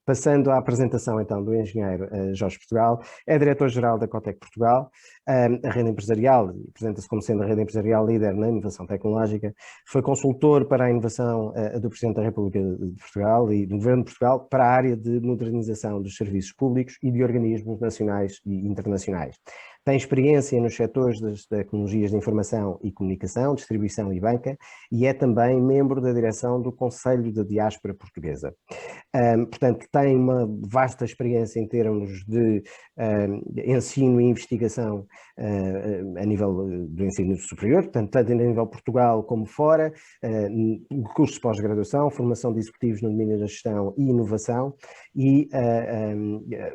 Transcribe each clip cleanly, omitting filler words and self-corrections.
Passando à apresentação então do engenheiro Jorge Portugal, é diretor-geral da Cotec Portugal. A rede empresarial, apresenta-se como sendo a rede empresarial líder na inovação tecnológica, foi consultor para a inovação do Presidente da República de Portugal e do Governo de Portugal para a área de modernização dos serviços públicos e de organismos nacionais e internacionais. Tem experiência nos setores das tecnologias de informação e comunicação, distribuição e banca, e é também membro da direção do Conselho da Diáspora Portuguesa. Portanto, tem uma vasta experiência em termos de ensino e investigação a nível do ensino superior, portanto, tanto a nível Portugal como fora, cursos de pós-graduação, formação de executivos no domínio da gestão e inovação, e,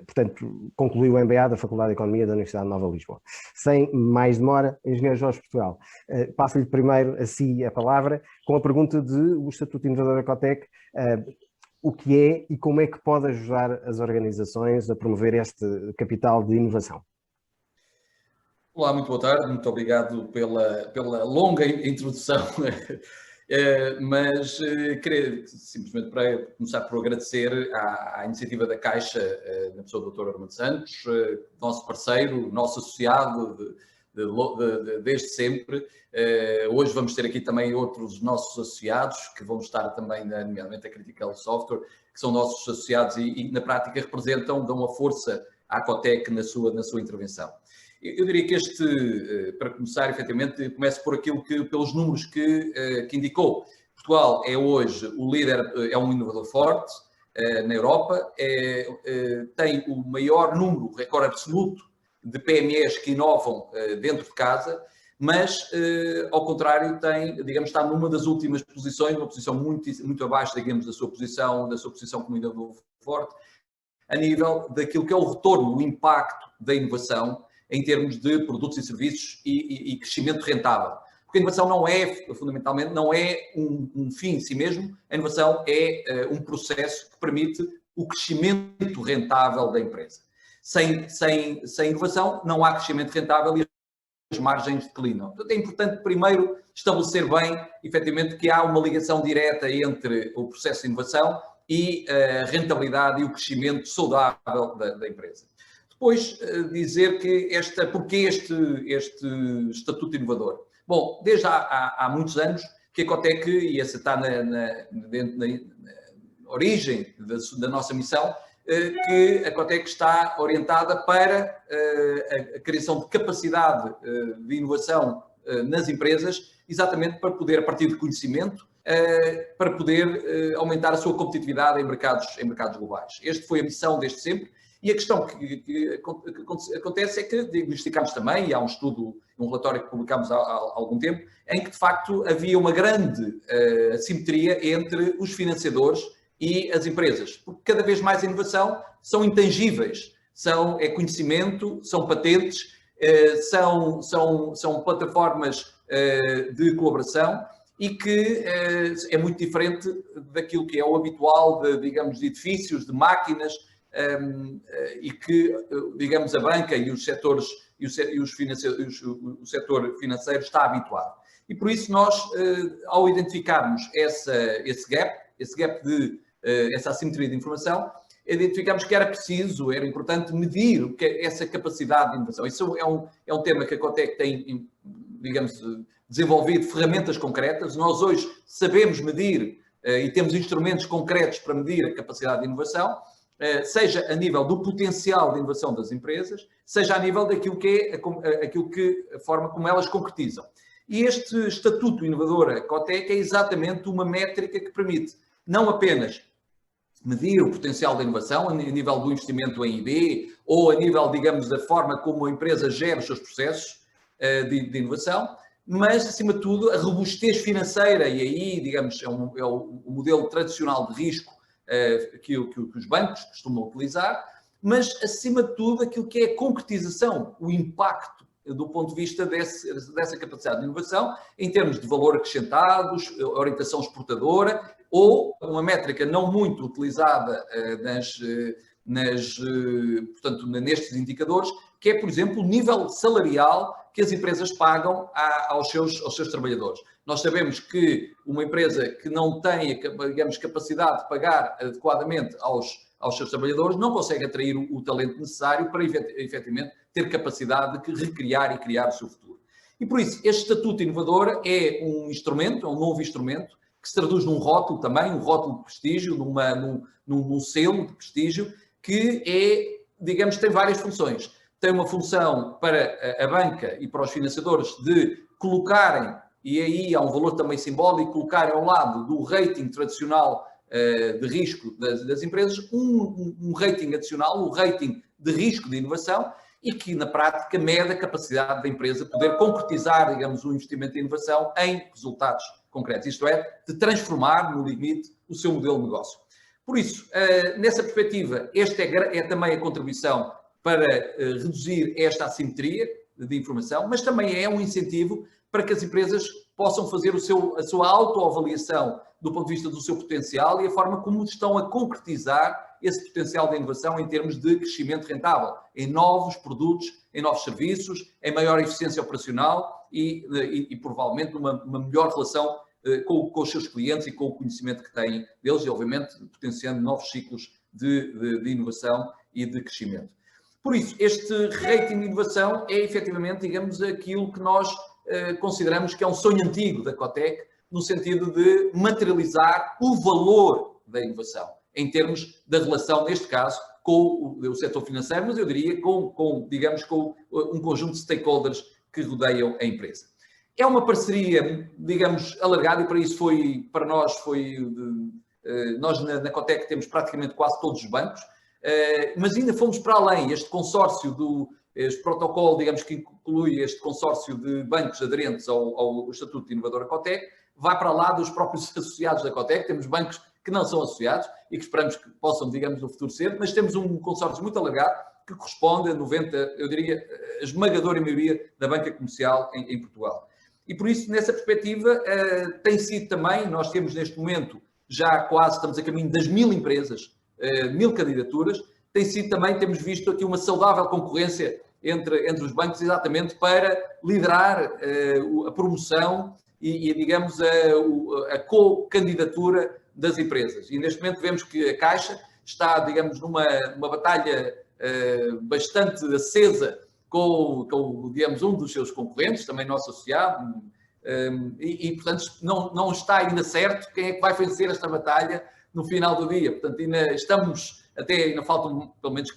portanto, concluiu o MBA da Faculdade de Economia da Universidade Nova de Lisboa. Sem mais demora, engenheiro Jorge Portugal, passo-lhe primeiro a si a palavra, com a pergunta de o Estatuto Inovador da Cotec, o que é e como é que pode ajudar as organizações a promover este capital de inovação. Olá, muito boa tarde, muito obrigado pela longa introdução, mas queria simplesmente para começar por agradecer à iniciativa da Caixa, na pessoa do Dr. Armando Santos, nosso parceiro, nosso associado desde sempre. Hoje vamos ter aqui também outros nossos associados que vão estar também, nomeadamente a Critical Software, que são nossos associados e na prática representam, dão uma força à Cotec na sua intervenção. Eu diria que para começar, efetivamente, começo por pelos números que indicou. Portugal é hoje o líder, é um inovador forte na Europa, tem o maior número, recorde absoluto, de PMEs que inovam dentro de casa, mas, ao contrário, está numa das últimas posições, uma posição muito abaixo, digamos, da sua posição como inovador forte, a nível daquilo que é o retorno, o impacto da inovação em termos de produtos e serviços e crescimento rentável. Porque a inovação fundamentalmente, não é um fim em si mesmo, a inovação é um processo que permite o crescimento rentável da empresa. Sem inovação não há crescimento rentável e as margens declinam. Portanto, é importante primeiro estabelecer bem, efetivamente, que há uma ligação direta entre o processo de inovação e a rentabilidade e o crescimento saudável da empresa. Depois, dizer que porque este estatuto inovador? Bom, desde há muitos anos que a Cotec, e essa está na origem da nossa missão, que a Cotec está orientada para a criação de capacidade de inovação nas empresas, exatamente para poder, a partir de conhecimento, para poder aumentar a sua competitividade em mercados globais. Esta foi a missão desde sempre. E a questão que acontece é que diagnosticámos também, e há um estudo, um relatório que publicámos há algum tempo, em que de facto havia uma grande assimetria entre os financiadores e as empresas, porque cada vez mais a inovação são intangíveis, é conhecimento, são patentes, são plataformas de colaboração e que é muito diferente daquilo que é o habitual digamos, de edifícios, de máquinas, e que, digamos, a banca e os setores o setor financeiro está habituado. E por isso nós, ao identificarmos esse gap essa assimetria de informação, identificámos que era importante medir essa capacidade de inovação. Isso é um tema que a Cotec tem, digamos, desenvolvido ferramentas concretas. Nós hoje sabemos medir e temos instrumentos concretos para medir a capacidade de inovação, seja a nível do potencial de inovação das empresas, seja a nível daquilo que a forma como elas concretizam. E este Estatuto Inovador Cotec é exatamente uma métrica que permite não apenas medir o potencial da inovação a nível do investimento em I+D ou a nível, digamos, da forma como a empresa gera os seus processos de inovação, mas, acima de tudo, a robustez financeira, e aí, digamos, é o modelo tradicional de risco que os bancos costumam utilizar, mas, acima de tudo, aquilo que é a concretização, o impacto do ponto de vista dessa capacidade de inovação, em termos de valor acrescentado, orientação exportadora, ou uma métrica não muito utilizada portanto, nestes indicadores, que é, por exemplo, o nível salarial que as empresas pagam aos seus trabalhadores. Nós sabemos que uma empresa que não tem, digamos, capacidade de pagar adequadamente aos seus trabalhadores não consegue atrair o talento necessário para, efetivamente, ter capacidade de recriar e criar o seu futuro. E, por isso, este Estatuto Inovador é um instrumento, é um novo instrumento, que se traduz num rótulo também, um rótulo de prestígio, num selo de prestígio, que digamos, tem várias funções. Tem uma função para a banca e para os financiadores de colocarem, e aí há um valor também simbólico, colocarem ao lado do rating tradicional de risco das empresas, um rating adicional, o rating de risco de inovação, e que, na prática, mede a capacidade da empresa poder concretizar, digamos, o investimento em inovação em resultados concretos. Isto é, de transformar, no limite, o seu modelo de negócio. Por isso, nessa perspectiva, esta é também a contribuição para reduzir esta assimetria de informação, mas também é um incentivo para que as empresas possam fazer a sua autoavaliação do ponto de vista do seu potencial e a forma como estão a concretizar esse potencial de inovação em termos de crescimento rentável, em novos produtos, em novos serviços, em maior eficiência operacional e provavelmente uma melhor relação com os seus clientes e com o conhecimento que têm deles e, obviamente, potenciando novos ciclos de inovação e de crescimento. Por isso, este rating de inovação é efetivamente, digamos, aquilo que nós consideramos que é um sonho antigo da Cotec, no sentido de materializar o valor da inovação, em termos da relação, neste caso, com o setor financeiro, mas eu diria digamos, com um conjunto de stakeholders que rodeiam a empresa. É uma parceria, digamos, alargada e para isso para nós nós na Cotec temos praticamente quase todos os bancos, mas ainda fomos para além. Este consórcio este protocolo, digamos, que inclui este consórcio de bancos aderentes ao Estatuto de Inovador da Cotec, vai para lá dos próprios associados da Cotec. Temos bancos que não são associados e que esperamos que possam, digamos, no futuro ser, mas temos um consórcio muito alargado que corresponde a 90, eu diria, a esmagadora maioria da banca comercial em Portugal. E por isso, nessa perspectiva, tem sido também, nós temos neste momento, já quase estamos a caminho das 1000 empresas, 1000 candidaturas, temos visto aqui uma saudável concorrência entre os bancos, exatamente para liderar a promoção e digamos, a co-candidatura das empresas. E neste momento vemos que a Caixa está, digamos, numa batalha bastante acesa com, digamos, um dos seus concorrentes, também nosso associado, portanto, não está ainda certo quem é que vai vencer esta batalha no final do dia. Portanto, ainda faltam pelo menos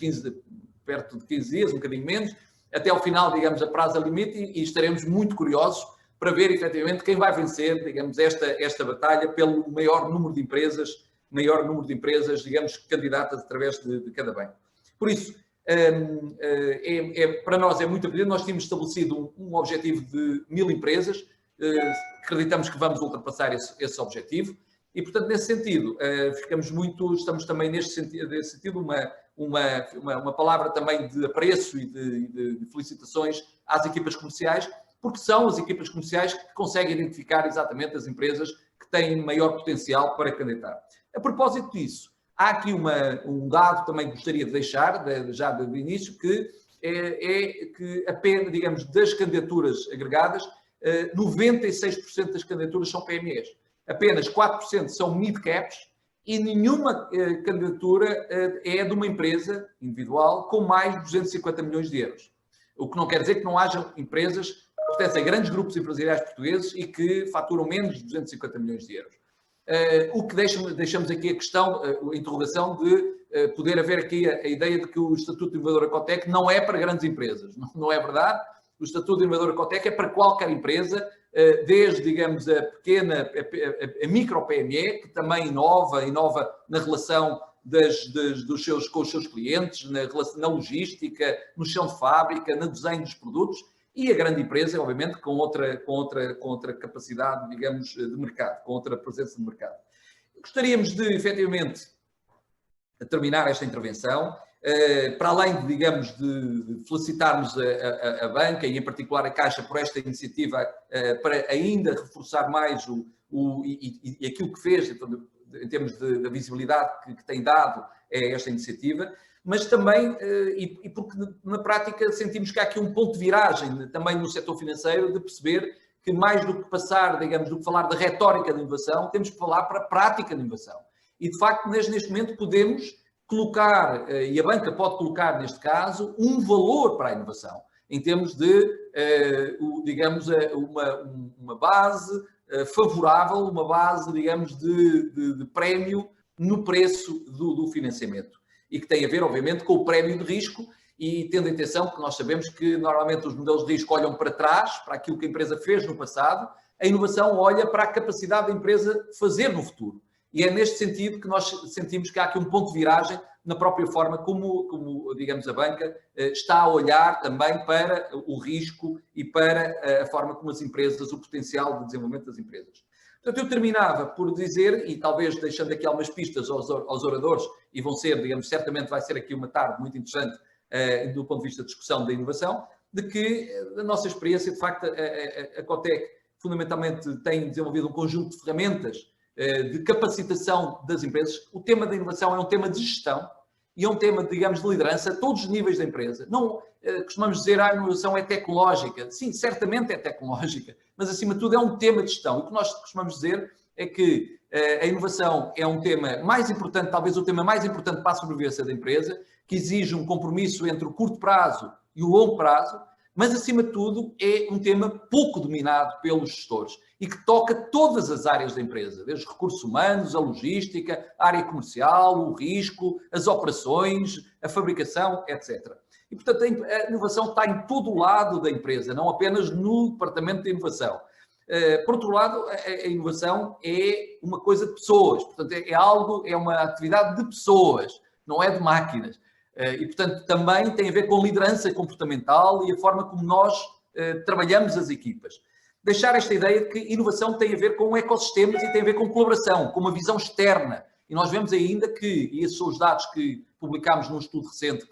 perto de 15 dias, um bocadinho menos, até ao final, digamos, a prazo limite, e estaremos muito curiosos para ver, efetivamente, quem vai vencer, digamos, esta batalha pelo maior número de empresas, digamos, candidatas através de cada banco. Por isso, para nós é muito importante. Nós tínhamos estabelecido um objetivo de 1000 empresas, acreditamos que vamos ultrapassar esse objetivo e, portanto, nesse sentido, estamos também nesse sentido uma palavra também de apreço e de felicitações às equipas comerciais, porque são as equipas comerciais que conseguem identificar exatamente as empresas que têm maior potencial para candidatar. A propósito disso, há aqui um dado também que gostaria de deixar, já do início, que que apenas, digamos, das candidaturas agregadas, 96% das candidaturas são PMEs. Apenas 4% são mid-caps e nenhuma candidatura é de uma empresa individual com mais de 250 milhões de euros. O que não quer dizer que não hajam empresas que pertencem a grandes grupos empresariais portugueses e que faturam menos de 250 milhões de euros. O que deixamos aqui a questão, a interrogação de poder haver aqui a ideia de que o Estatuto de Inovador da Cotec não é para grandes empresas. Não é verdade. O Estatuto de Inovador da Cotec é para qualquer empresa, desde, digamos, a pequena, a micro-PME, que também inova na relação com os seus clientes, na logística, no chão de fábrica, no desenho dos produtos, e a grande empresa, obviamente, com outra capacidade, digamos, de mercado, com outra presença de mercado. Gostaríamos de, efetivamente, terminar esta intervenção, para além, digamos, de felicitarmos a banca e, em particular, a Caixa por esta iniciativa, para ainda reforçar mais aquilo que fez, em termos da visibilidade que tem dado a esta iniciativa. mas também, e porque na prática sentimos que há aqui um ponto de viragem também no setor financeiro, de perceber que mais do que passar, digamos, do que falar da retórica da inovação, temos que falar para a prática da inovação. E, de facto, neste momento podemos colocar, e a banca pode colocar, neste caso, um valor para a inovação, em termos de, digamos, uma base favorável, uma base, digamos, de prémio no preço do financiamento. E que tem a ver, obviamente, com o prémio de risco e tendo em atenção que nós sabemos que normalmente os modelos de risco olham para trás, para aquilo que a empresa fez no passado, a inovação olha para a capacidade da empresa fazer no futuro. E é neste sentido que nós sentimos que há aqui um ponto de viragem na própria forma como digamos, a banca está a olhar também para o risco e para a forma como as empresas, o potencial de desenvolvimento das empresas. Portanto, eu terminava por dizer, e talvez deixando aqui algumas pistas aos oradores, e vão ser, digamos, certamente vai ser aqui uma tarde muito interessante do ponto de vista de discussão da inovação, de que, da nossa experiência, de facto, a Cotec fundamentalmente tem desenvolvido um conjunto de ferramentas de capacitação das empresas. O tema da inovação é um tema de gestão e é um tema, digamos, de liderança a todos os níveis da empresa. Não costumamos dizer a inovação é tecnológica. Sim, certamente é tecnológica, mas acima de tudo é um tema de gestão. E o que nós costumamos dizer é que a inovação é um tema mais importante, talvez o tema mais importante para a sobrevivência da empresa, que exige um compromisso entre o curto prazo e o longo prazo, mas acima de tudo é um tema pouco dominado pelos gestores e que toca todas as áreas da empresa, desde os recursos humanos, a logística, a área comercial, o risco, as operações, a fabricação, etc. E, portanto, a inovação está em todo o lado da empresa, não apenas no departamento de inovação. Por outro lado, a inovação é uma coisa de pessoas, portanto, é uma atividade de pessoas, não é de máquinas. E, portanto, também tem a ver com liderança comportamental e a forma como nós trabalhamos as equipas. Deixar esta ideia de que inovação tem a ver com ecossistemas e tem a ver com colaboração, com uma visão externa. E nós vemos ainda que, e esses são os dados que publicámos num estudo recente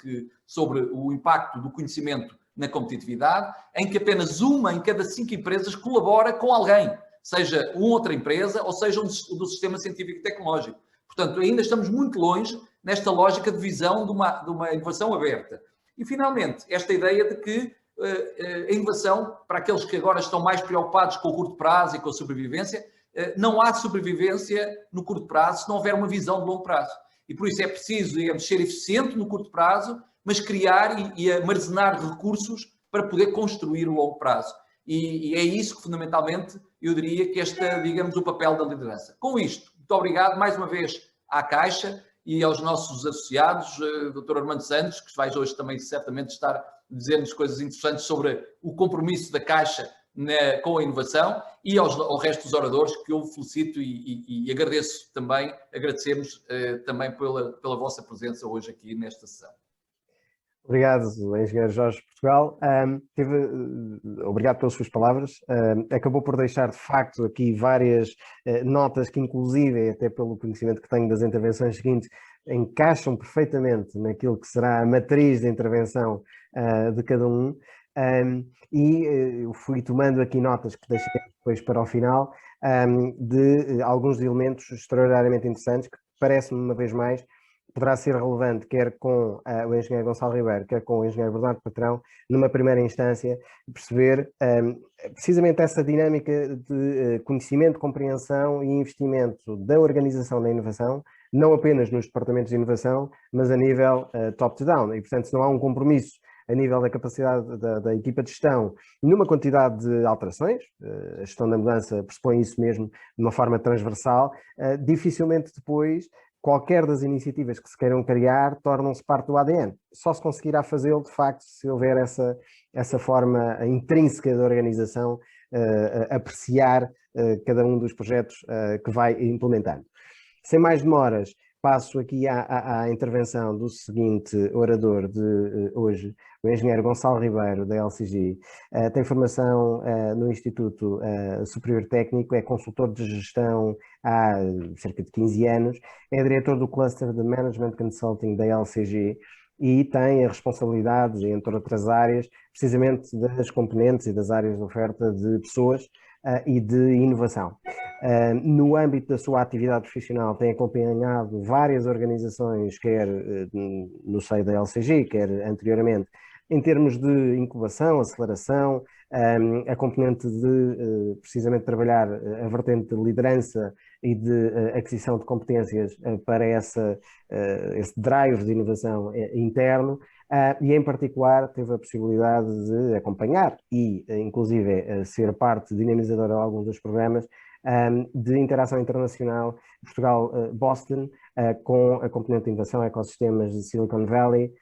sobre o impacto do conhecimento na competitividade, em que apenas uma em cada 5 empresas colabora com alguém, seja uma outra empresa ou seja do sistema científico e tecnológico. Portanto, ainda estamos muito longe nesta lógica de visão de uma inovação aberta. E, finalmente, esta ideia de que a inovação, para aqueles que agora estão mais preocupados com o curto prazo e com a sobrevivência, não há sobrevivência no curto prazo se não houver uma visão de longo prazo. E por isso é preciso, digamos, ser eficiente no curto prazo, mas criar e armazenar recursos para poder construir o longo prazo. E é isso que, fundamentalmente, eu diria que digamos, o papel da liderança. Com isto, muito obrigado mais uma vez à Caixa e aos nossos associados, Dr. Armando Santos, que vai hoje também certamente estar a dizer-nos coisas interessantes sobre o compromisso da Caixa com a inovação, e ao resto dos oradores, que eu felicito e agradeço também, agradecemos também pela vossa presença hoje aqui nesta sessão. Obrigado, engenheiro Jorge Portugal. Obrigado pelas suas palavras. Acabou por deixar, de facto, aqui várias notas que, inclusive, até pelo conhecimento que tenho das intervenções seguintes, encaixam perfeitamente naquilo que será a matriz de intervenção de cada um. Eu fui tomando aqui notas que deixei depois para o final, de alguns elementos extraordinariamente interessantes que parece-me, uma vez mais, poderá ser relevante, quer com o engenheiro Gonçalo Ribeiro, quer com o engenheiro Bernardo Patrão, numa primeira instância, perceber precisamente essa dinâmica de conhecimento, compreensão e investimento da organização da inovação, não apenas nos departamentos de inovação, mas a nível top-down. E, portanto, se não há um compromisso a nível da capacidade da equipa de gestão, numa quantidade de alterações, a gestão da mudança pressupõe isso mesmo de uma forma transversal, dificilmente depois qualquer das iniciativas que se queiram criar tornam-se parte do ADN. Só se conseguirá fazê-lo, de facto, se houver essa forma intrínseca da organização, apreciar cada um dos projetos que vai implementando. Sem mais demoras, passo aqui à intervenção do seguinte orador de hoje, o engenheiro Gonçalo Ribeiro, da LCG. Tem formação no Instituto Superior Técnico, é consultor de gestão há cerca de 15 anos, é diretor do Cluster de Management Consulting da LCG e tem a responsabilidade, entre outras áreas, precisamente das componentes e das áreas de oferta de pessoas e de inovação. No âmbito da sua atividade profissional, tem acompanhado várias organizações, quer no seio da LCG, quer anteriormente, em termos de incubação, aceleração, a componente de precisamente trabalhar a vertente de liderança e de aquisição de competências para esse drive de inovação interno. E em particular teve a possibilidade de acompanhar e inclusive ser parte dinamizadora de alguns dos programas de interação internacional Portugal-Boston, com a componente de inovação, ecossistemas de Silicon Valley,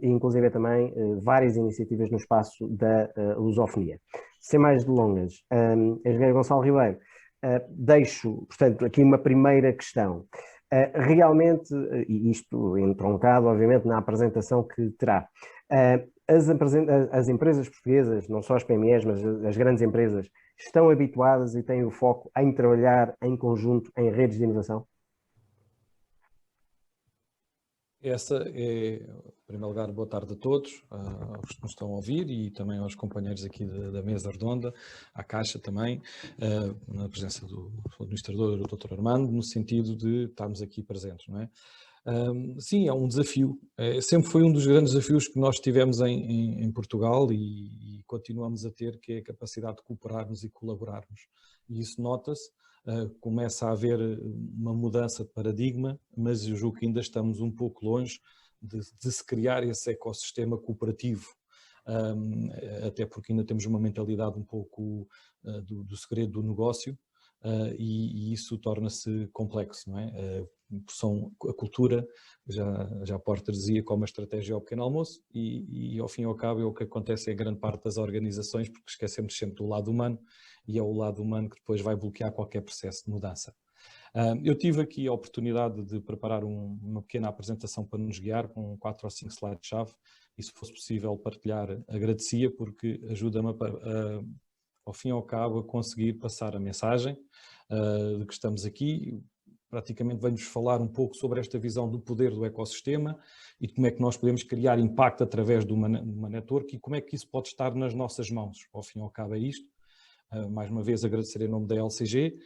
e inclusive também várias iniciativas no espaço da lusofonia. Sem mais delongas, Engenheiro Gonçalo Ribeiro, deixo, portanto, aqui uma primeira questão. Realmente, e isto entroncado, obviamente, na apresentação que terá, as empresas portuguesas, não só as PMEs, mas as grandes empresas, estão habituadas e têm o foco em trabalhar em conjunto em redes de inovação? Essa é, em primeiro lugar, boa tarde a todos, aos que nos estão a ouvir e também aos companheiros aqui da mesa redonda, à Caixa também, na presença do administrador, o Dr. Armando, no sentido de estarmos aqui presentes, não é? Sim, é um desafio, sempre foi um dos grandes desafios que nós tivemos em Portugal e continuamos a ter, que é a capacidade de cooperarmos e colaborarmos. E isso nota-se. Começa a haver uma mudança de paradigma, mas eu julgo que ainda estamos um pouco longe de se criar esse ecossistema cooperativo, até porque ainda temos uma mentalidade um pouco do segredo do negócio, e isso torna-se complexo, não é? A cultura, já Porter dizia, como a estratégia ao pequeno almoço, e ao fim e ao cabo é o que acontece em grande parte das organizações, porque esquecemos sempre do lado humano, e é o lado humano que depois vai bloquear qualquer processo de mudança. Eu tive aqui a oportunidade de preparar uma pequena apresentação para nos guiar, com 4 ou 5 slides-chave, e se fosse possível partilhar, agradecia, porque ajuda-me ao fim e ao cabo a conseguir passar a mensagem de que estamos aqui. Praticamente vamos falar um pouco sobre esta visão do poder do ecossistema e de como é que nós podemos criar impacto através de uma network e como é que isso pode estar nas nossas mãos. Ao fim e ao cabo é isto. Mais uma vez agradecer em nome da LCG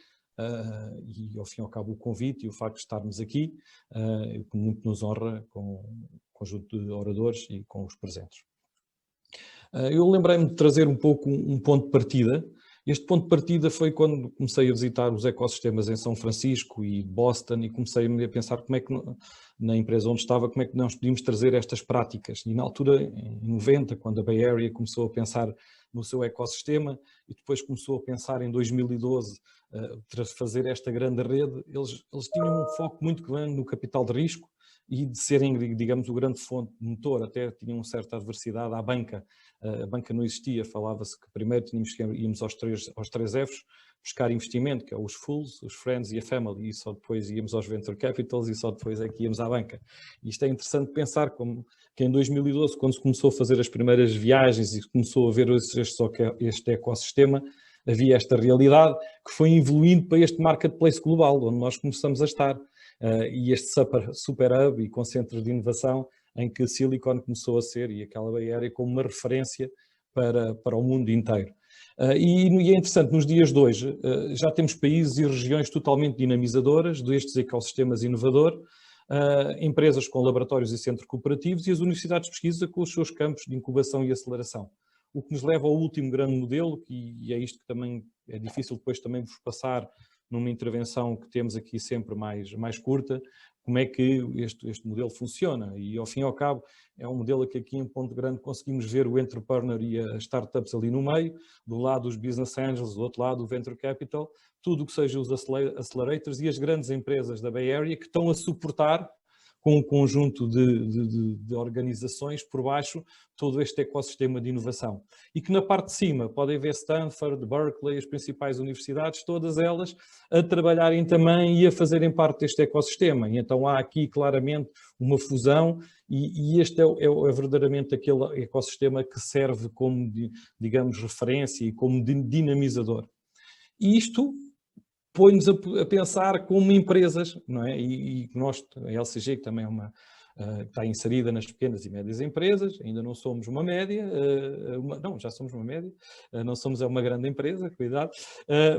e ao fim e ao cabo o convite e o facto de estarmos aqui, que muito nos honra com o conjunto de oradores e com os presentes. Eu lembrei-me de trazer um pouco um ponto de partida. Este ponto de partida foi quando comecei a visitar os ecossistemas em São Francisco e Boston e comecei a pensar como é que, na empresa onde estava, como é que nós podíamos trazer estas práticas. E na altura, em 90, quando a Bay Area começou a pensar no seu ecossistema e depois começou a pensar em 2012 fazer esta grande rede, eles tinham um foco muito grande no capital de risco e de serem, digamos, o grande fonte motor, até tinham uma certa adversidade à banca. A banca não existia, falava-se que primeiro íamos aos três Fs, buscar investimento, que é os Fools, os Friends e a Family, e só depois íamos aos Venture Capitals e só depois é que íamos à banca. E isto é interessante pensar como que em 2012, quando se começou a fazer as primeiras viagens e começou a ver este ecossistema, havia esta realidade que foi evoluindo para este marketplace global, onde nós começamos a estar. E este super hub e com centros de inovação em que Silicon começou a ser, e aquela Bay Area como uma referência para o mundo inteiro. E é interessante, nos dias de hoje já temos países e regiões totalmente dinamizadoras destes ecossistemas inovadores, empresas com laboratórios e centros cooperativos e as universidades de pesquisa com os seus campos de incubação e aceleração. O que nos leva ao último grande modelo, e é isto que também é difícil depois também vos passar numa intervenção que temos aqui sempre mais curta, como é que este modelo funciona. E ao fim e ao cabo é um modelo que aqui em Ponte Grande conseguimos ver o entrepreneur e as startups ali no meio, do lado os business angels, do outro lado o venture capital, tudo o que seja os accelerators e as grandes empresas da Bay Area que estão a suportar com um conjunto de organizações por baixo todo este ecossistema de inovação. E que na parte de cima podem ver Stanford, Berkeley, as principais universidades, todas elas a trabalharem também e a fazerem parte deste ecossistema. E então há aqui claramente uma fusão e este é verdadeiramente aquele ecossistema que serve como, digamos, referência e como dinamizador. E isto põe-nos a pensar como empresas, não é? E nós, a LCG, que também é está inserida nas pequenas e médias empresas, ainda não somos uma média, não, já somos uma média, não somos uma grande empresa, cuidado,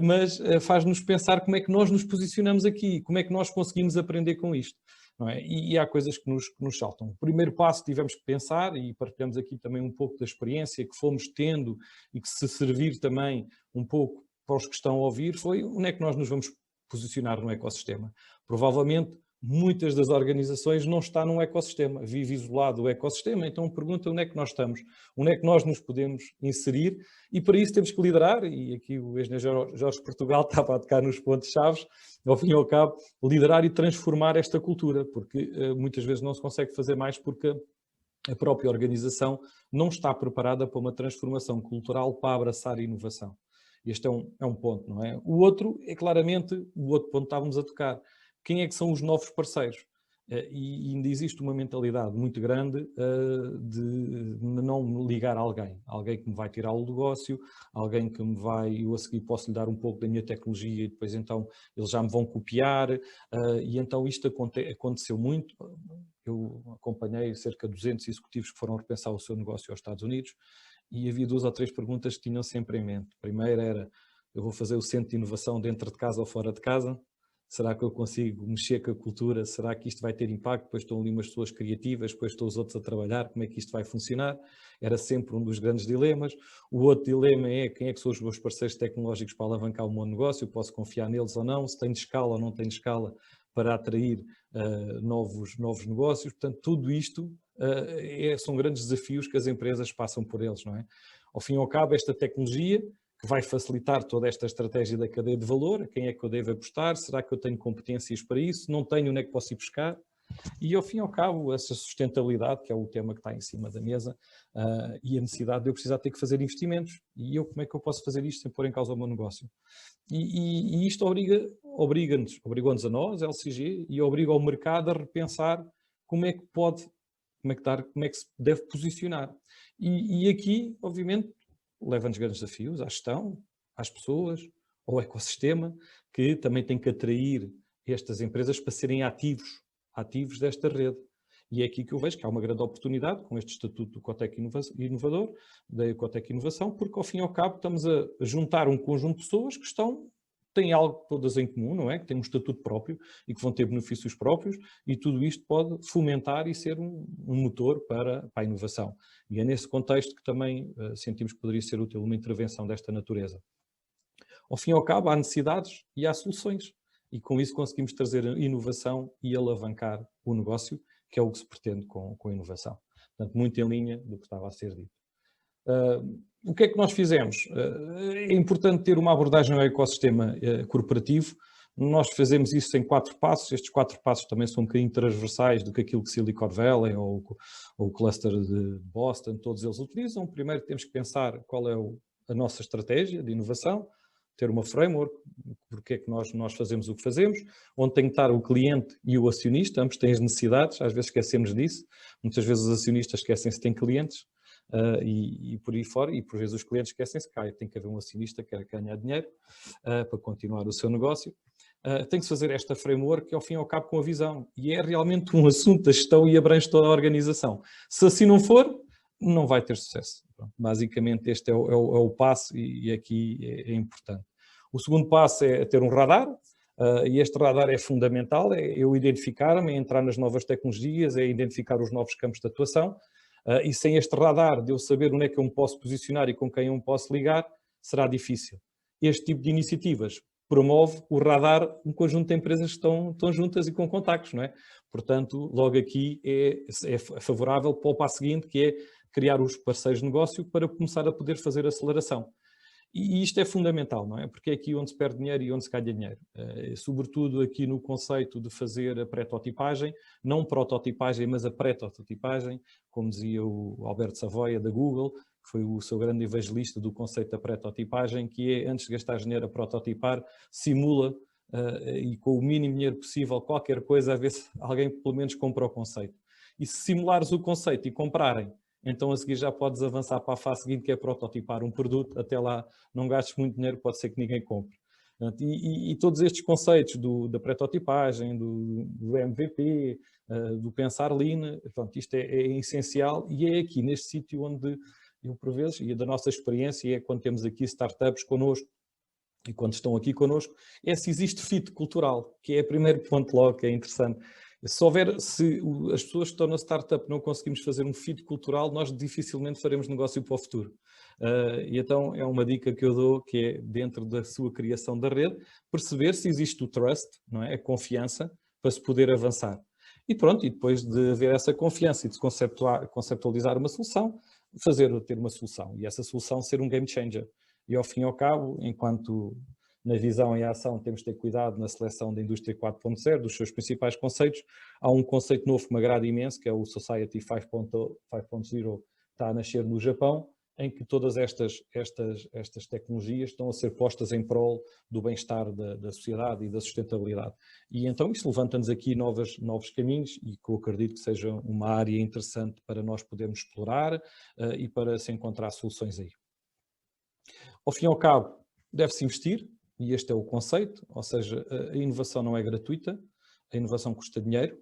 mas faz-nos pensar como é que nós nos posicionamos aqui, como é que nós conseguimos aprender com isto. Não é? E há coisas que nos saltam. O primeiro passo tivemos que pensar, e partilhamos aqui também um pouco da experiência que fomos tendo e que se servir também um pouco para os que estão a ouvir, foi onde é que nós nos vamos posicionar no ecossistema. Provavelmente muitas das organizações não estão num ecossistema, vive isolado o ecossistema, então pergunta onde é que nós estamos, onde é que nós nos podemos inserir, e para isso temos que liderar, e aqui o engenheiro Jorge Portugal estava a tocar nos pontos-chave, ao fim e ao cabo, liderar e transformar esta cultura, porque muitas vezes não se consegue fazer mais porque a própria organização não está preparada para uma transformação cultural para abraçar a inovação. Este é um ponto, não é? O outro é claramente, o outro ponto que estávamos a tocar. Quem é que são os novos parceiros? E ainda existe uma mentalidade muito grande de não me ligar a alguém que me vai tirar o negócio, alguém que me vai, eu a seguir posso lhe dar um pouco da minha tecnologia e depois então eles já me vão copiar, e então isto aconteceu muito. Eu acompanhei cerca de 200 executivos que foram repensar o seu negócio aos Estados Unidos e havia 2 ou 3 perguntas que tinham sempre em mente. A primeira era, eu vou fazer o centro de inovação dentro de casa ou fora de casa? Será que eu consigo mexer com a cultura? Será que isto vai ter impacto? Depois estão ali umas pessoas criativas, depois estão os outros a trabalhar, como é que isto vai funcionar? Era sempre um dos grandes dilemas. O outro dilema é quem é que são os meus parceiros tecnológicos para alavancar o meu negócio? Posso confiar neles ou não? Se tenho escala ou não tenho escala para atrair novos negócios? Portanto, tudo isto são grandes desafios que as empresas passam por eles, não é? Ao fim e ao cabo, esta tecnologia que vai facilitar toda esta estratégia da cadeia de valor, a quem é que eu devo apostar, será que eu tenho competências para isso, não tenho, onde é que posso ir buscar? E ao fim e ao cabo, essa sustentabilidade, que é o tema que está em cima da mesa, e a necessidade de eu precisar ter que fazer investimentos. E eu, como é que eu posso fazer isto sem pôr em causa o meu negócio? E isto obriga-nos a nós, LCG, e obriga o mercado a repensar como é que se deve posicionar. E aqui, obviamente, leva-nos grandes desafios à gestão, às pessoas, ao ecossistema, que também tem que atrair estas empresas para serem ativos desta rede. E é aqui que eu vejo que há uma grande oportunidade com este estatuto do Ecotec Inovador, da Ecotec Inovação, porque ao fim e ao cabo estamos a juntar um conjunto de pessoas que têm algo todas em comum, não é? Que têm um estatuto próprio e que vão ter benefícios próprios, e tudo isto pode fomentar e ser um motor para a inovação. E é nesse contexto que também sentimos que poderia ser útil uma intervenção desta natureza. Ao fim e ao cabo, há necessidades e há soluções, e com isso conseguimos trazer inovação e alavancar o negócio, que é o que se pretende com a inovação. Portanto, muito em linha do que estava a ser dito. O que é que nós fizemos? É importante ter uma abordagem ao ecossistema corporativo. Nós fazemos isso em 4 passos. Estes 4 passos também são um bocadinho transversais do que aquilo que Silicon Valley ou o cluster de Boston, todos eles utilizam. Primeiro temos que pensar qual é a nossa estratégia de inovação, ter uma framework, porque é que nós fazemos o que fazemos, onde tem que estar o cliente e o acionista, ambos têm as necessidades, às vezes esquecemos disso, muitas vezes os acionistas esquecem-se que têm clientes, e por aí fora, e por vezes os clientes esquecem-se que tem que haver um acionista que quer ganhar dinheiro para continuar o seu negócio. Tem que se fazer esta framework ao fim e ao cabo com a visão, e é realmente um assunto da gestão e abrange toda a organização. Se assim não for, não vai ter sucesso. Basicamente este é o passo, e aqui é importante. O segundo passo é ter um radar, e este radar é fundamental, é eu identificar-me, é entrar nas novas tecnologias, é identificar os novos campos de atuação, e sem este radar de eu saber onde é que eu me posso posicionar e com quem eu me posso ligar, será difícil. Este tipo de iniciativas promove o radar, um conjunto de empresas que estão juntas e com contactos, não é? Portanto, logo aqui é favorável para o passo seguinte, que é criar os parceiros de negócio para começar a poder fazer aceleração. E isto é fundamental, não é? Porque é aqui onde se perde dinheiro e onde se ganha dinheiro. Sobretudo aqui no conceito de fazer a pré-totipagem, não prototipagem, mas a pré-totipagem, como dizia o Alberto Savoia, da Google, que foi o seu grande evangelista do conceito da pré-totipagem, que é, antes de gastar dinheiro a prototipar, simula, e com o mínimo dinheiro possível, qualquer coisa, a ver se alguém pelo menos compra o conceito. E se simulares o conceito e comprarem, então a seguir já podes avançar para a fase seguinte, que é prototipar um produto. Até lá não gastes muito dinheiro, pode ser que ninguém compre. E todos estes conceitos da pré-totipagem, do MVP, do pensar Lean, portanto, isto é essencial e é aqui neste sítio onde eu, por vezes, e da nossa experiência, é quando temos aqui startups connosco e quando estão aqui connosco, é se existe fit cultural, que é o primeiro ponto logo, que é interessante. Se as pessoas que estão na startup não conseguimos fazer um fit cultural, nós dificilmente faremos negócio para o futuro. E então é uma dica que eu dou, que é dentro da sua criação da rede, perceber se existe o trust, não é? A confiança, para se poder avançar. E pronto, e depois de haver essa confiança e de conceptualizar uma solução, ter uma solução. E essa solução ser um game changer. E ao fim e ao cabo, enquanto na visão e ação temos de ter cuidado na seleção da indústria 4.0, dos seus principais conceitos, há um conceito novo que me agrada imenso, que é o Society 5.0, está a nascer no Japão, em que todas estas tecnologias estão a ser postas em prol do bem-estar da sociedade e da sustentabilidade. E então isso levanta-nos aqui novos caminhos e que eu acredito que seja uma área interessante para nós podermos explorar e para se encontrar soluções aí. Ao fim e ao cabo, deve-se investir, e este é o conceito, ou seja, a inovação não é gratuita, a inovação custa dinheiro,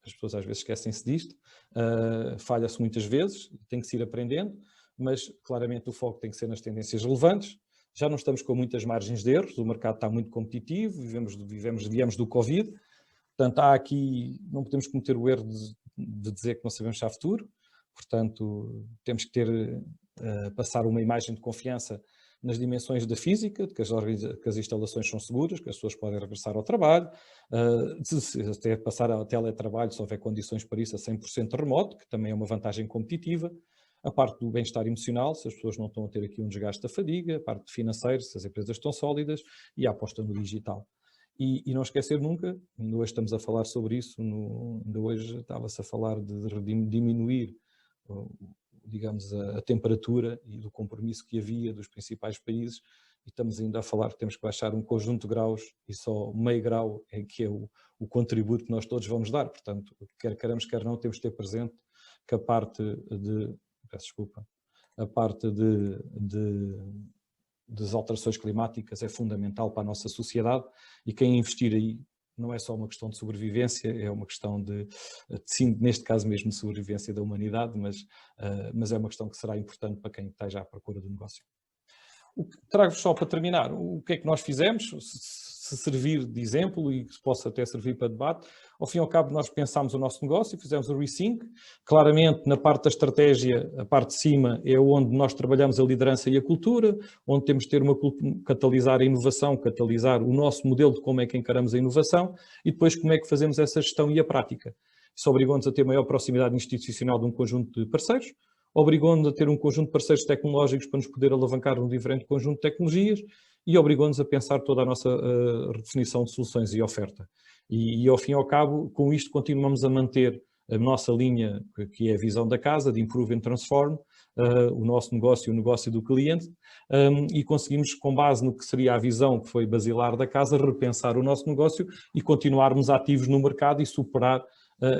as pessoas às vezes esquecem-se disto, falha-se muitas vezes, tem que se ir aprendendo, mas claramente o foco tem que ser nas tendências relevantes. Já não estamos com muitas margens de erros, o mercado está muito competitivo, viemos do Covid, portanto há aqui, não podemos cometer o erro de dizer que não sabemos já futuro, portanto temos que passar uma imagem de confiança nas dimensões da física, de que as instalações são seguras, que as pessoas podem regressar ao trabalho, até passar ao teletrabalho se houver condições para isso a 100% remoto, que também é uma vantagem competitiva. A parte do bem-estar emocional, se as pessoas não estão a ter aqui um desgaste da fadiga, a parte financeira, se as empresas estão sólidas, e a aposta no digital. E não esquecer nunca, ainda hoje estamos a falar sobre isso, ainda hoje estava-se a falar de diminuir, digamos, a temperatura e do compromisso que havia dos principais países, e estamos ainda a falar que temos que baixar um conjunto de graus e só meio grau é que é o contributo que nós todos vamos dar. Portanto, quer queremos, quer não, temos de ter presente que a parte das alterações climáticas é fundamental para a nossa sociedade e quem investir aí não é só uma questão de sobrevivência, é uma questão sim, neste caso mesmo de sobrevivência da humanidade, mas é uma questão que será importante para quem esteja à procura do negócio. Trago-vos só para terminar, o que é que nós fizemos, se servir de exemplo e que possa até servir para debate. Ao fim e ao cabo nós pensámos o nosso negócio e fizemos o Resync. Claramente na parte da estratégia, a parte de cima é onde nós trabalhamos a liderança e a cultura, onde temos de ter catalisar a inovação, catalisar o nosso modelo de como é que encaramos a inovação e depois como é que fazemos essa gestão e a prática. Isso obrigou-nos a ter maior proximidade institucional de um conjunto de parceiros, obrigou-nos a ter um conjunto de parceiros tecnológicos para nos poder alavancar um diferente conjunto de tecnologias e obrigou-nos a pensar toda a nossa redefinição de soluções e oferta. E ao fim e ao cabo, com isto continuamos a manter a nossa linha, que é a visão da casa, de Improve and Transform, o nosso negócio e o negócio do cliente, e conseguimos, com base no que seria a visão que foi basilar da casa, repensar o nosso negócio e continuarmos ativos no mercado e superar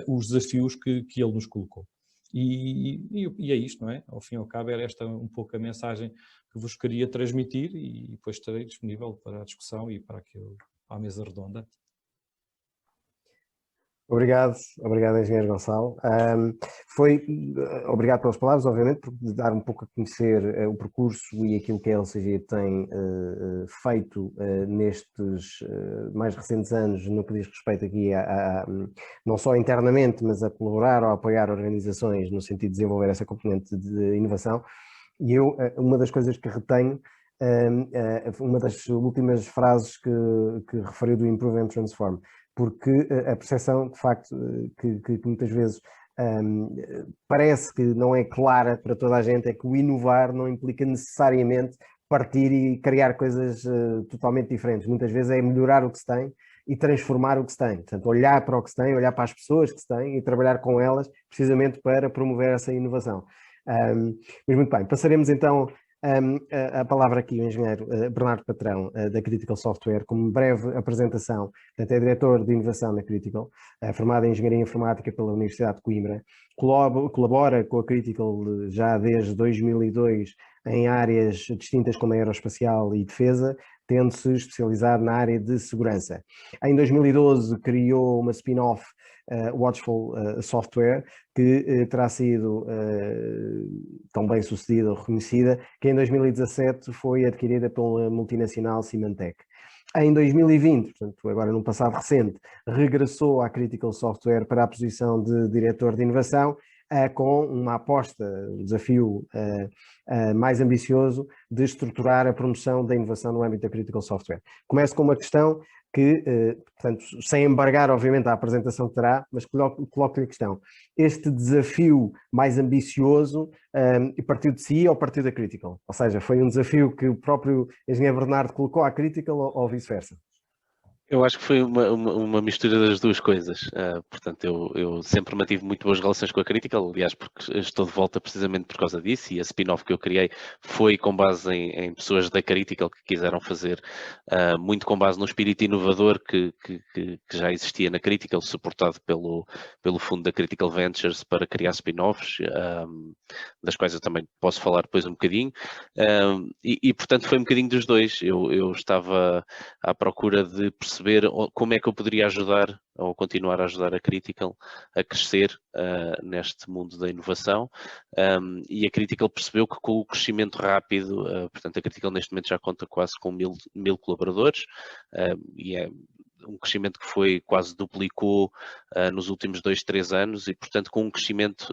os desafios que ele nos colocou. E é isto, não é? Ao fim e ao cabo era esta um pouco a mensagem que vos queria transmitir e depois estarei disponível para a discussão e para a mesa redonda. Obrigado, Engenheiro Gonçalo. Obrigado pelas palavras, obviamente, por dar um pouco a conhecer o percurso e aquilo que a LCG tem feito nestes mais recentes anos no que diz respeito aqui não só internamente, mas a colaborar ou a apoiar organizações no sentido de desenvolver essa componente de inovação. E uma das coisas que retenho, uma das últimas frases que referiu do Improve and Transform, porque a percepção, de facto, que muitas vezes parece que não é clara para toda a gente, é que o inovar não implica necessariamente partir e criar coisas totalmente diferentes. Muitas vezes é melhorar o que se tem e transformar o que se tem. Portanto, olhar para o que se tem, olhar para as pessoas que se têm e trabalhar com elas precisamente para promover essa inovação. Mas muito bem, passaremos então a palavra aqui ao engenheiro Bernardo Patrão, da Critical Software, como breve apresentação. Portanto, é diretor de inovação na Critical, formado em Engenharia Informática pela Universidade de Coimbra, colabora com a Critical já desde 2002 em áreas distintas como a aeroespacial e defesa, tendo-se especializado na área de segurança. Em 2012 criou uma spin-off, Watchful Software, que terá sido tão bem sucedida ou reconhecida, que em 2017 foi adquirida pela multinacional Symantec. Em 2020, portanto, agora num passado recente, regressou à Critical Software para a posição de diretor de inovação, com uma aposta, um desafio mais ambicioso de estruturar a promoção da inovação no âmbito da Critical Software. Começo com uma questão que, portanto, sem embargar, obviamente, a apresentação que terá, mas coloco-lhe a questão. Este desafio mais ambicioso partiu de si ou partiu da Critical? Ou seja, foi um desafio que o próprio engenheiro Bernardo colocou à Critical ou vice-versa? Eu acho que foi uma mistura das duas coisas. Portanto, eu sempre mantive muito boas relações com a Critical, aliás, porque estou de volta precisamente por causa disso, e a spin-off que eu criei foi com base em pessoas da Critical que quiseram fazer, muito com base no espírito inovador que já existia na Critical, suportado pelo fundo da Critical Ventures para criar spin-offs, das quais eu também posso falar depois um bocadinho. Portanto, foi um bocadinho dos dois. Eu estava à procura de perceber como é que eu poderia ajudar ou continuar a ajudar a Critical a crescer neste mundo da inovação, e a Critical percebeu que com o crescimento rápido, portanto a Critical neste momento já conta quase com mil colaboradores, e é um crescimento que quase duplicou nos últimos 2-3 anos, e portanto com um crescimento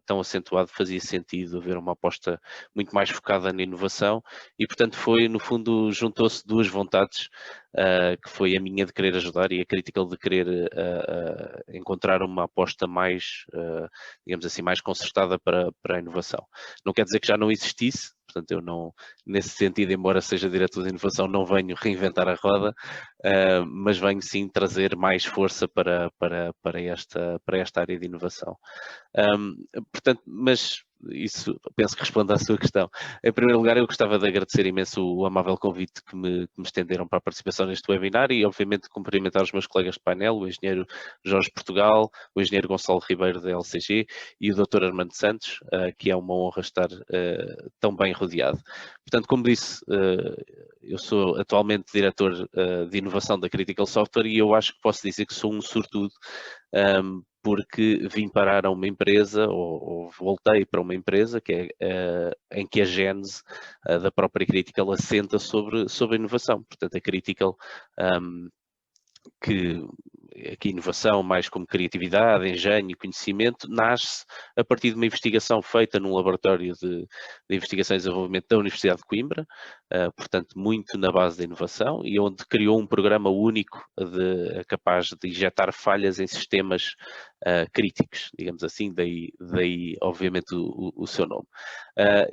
tão acentuado fazia sentido haver uma aposta muito mais focada na inovação, e portanto no fundo juntou-se duas vontades, que foi a minha de querer ajudar e a Critical de querer encontrar uma aposta mais, digamos assim, mais concertada para a inovação. Não quer dizer que já não existisse, portanto eu não, nesse sentido, embora seja diretor de inovação, não venho reinventar a roda, mas venho sim trazer mais força para esta área de inovação. Portanto, mas isso penso que responde à sua questão. Em primeiro lugar, eu gostava de agradecer imenso o amável convite que me estenderam para a participação neste webinar e, obviamente, cumprimentar os meus colegas de painel, o engenheiro Jorge Portugal, o engenheiro Gonçalo Ribeiro da LCG e o Dr. Armando Santos, que é uma honra estar tão bem rodeado. Portanto, como disse, eu sou atualmente diretor de inovação da Critical Software e eu acho que posso dizer que sou um sortudo, porque vim parar a uma empresa, ou voltei para uma empresa em que a gênese da própria Critical assenta sobre a inovação. Portanto, a Critical, que aqui inovação mais como criatividade, engenho e conhecimento, nasce a partir de uma investigação feita num laboratório de investigação e desenvolvimento da Universidade de Coimbra, portanto muito na base da inovação, e onde criou um programa único capaz de injetar falhas em sistemas críticos, digamos assim, daí obviamente o seu nome.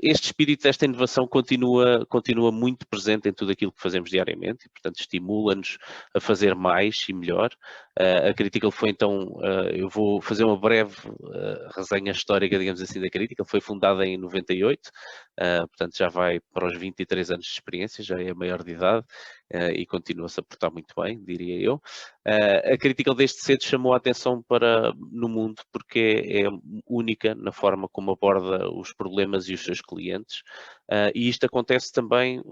Este espírito desta inovação continua muito presente em tudo aquilo que fazemos diariamente e, portanto, estimula-nos a fazer mais e melhor. A Critical foi então, eu vou fazer uma breve resenha histórica, digamos assim, da Critical. Foi fundada em 98, portanto já vai para os 23 anos de experiência, já é maior de idade e continua-se a portar muito bem, diria eu. A Critical desde cedo chamou a atenção no mundo porque é única na forma como aborda os problemas e os seus clientes, e isto acontece também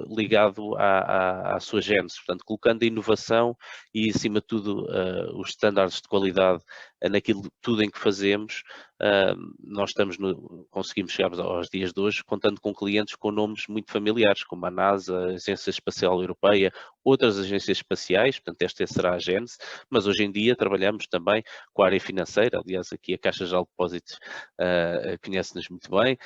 ligado à sua gênese, portanto, colocando a inovação e, acima de tudo, os estándares de qualidade naquilo tudo em que fazemos. Nós conseguimos chegar aos dias de hoje contando com clientes com nomes muito familiares, como a NASA, a Agência Espacial Europeia, outras agências espaciais, portanto esta será a gênese, mas hoje em dia trabalhamos também com a área financeira, aliás aqui a Caixa Geral de Depósitos conhece-nos muito bem,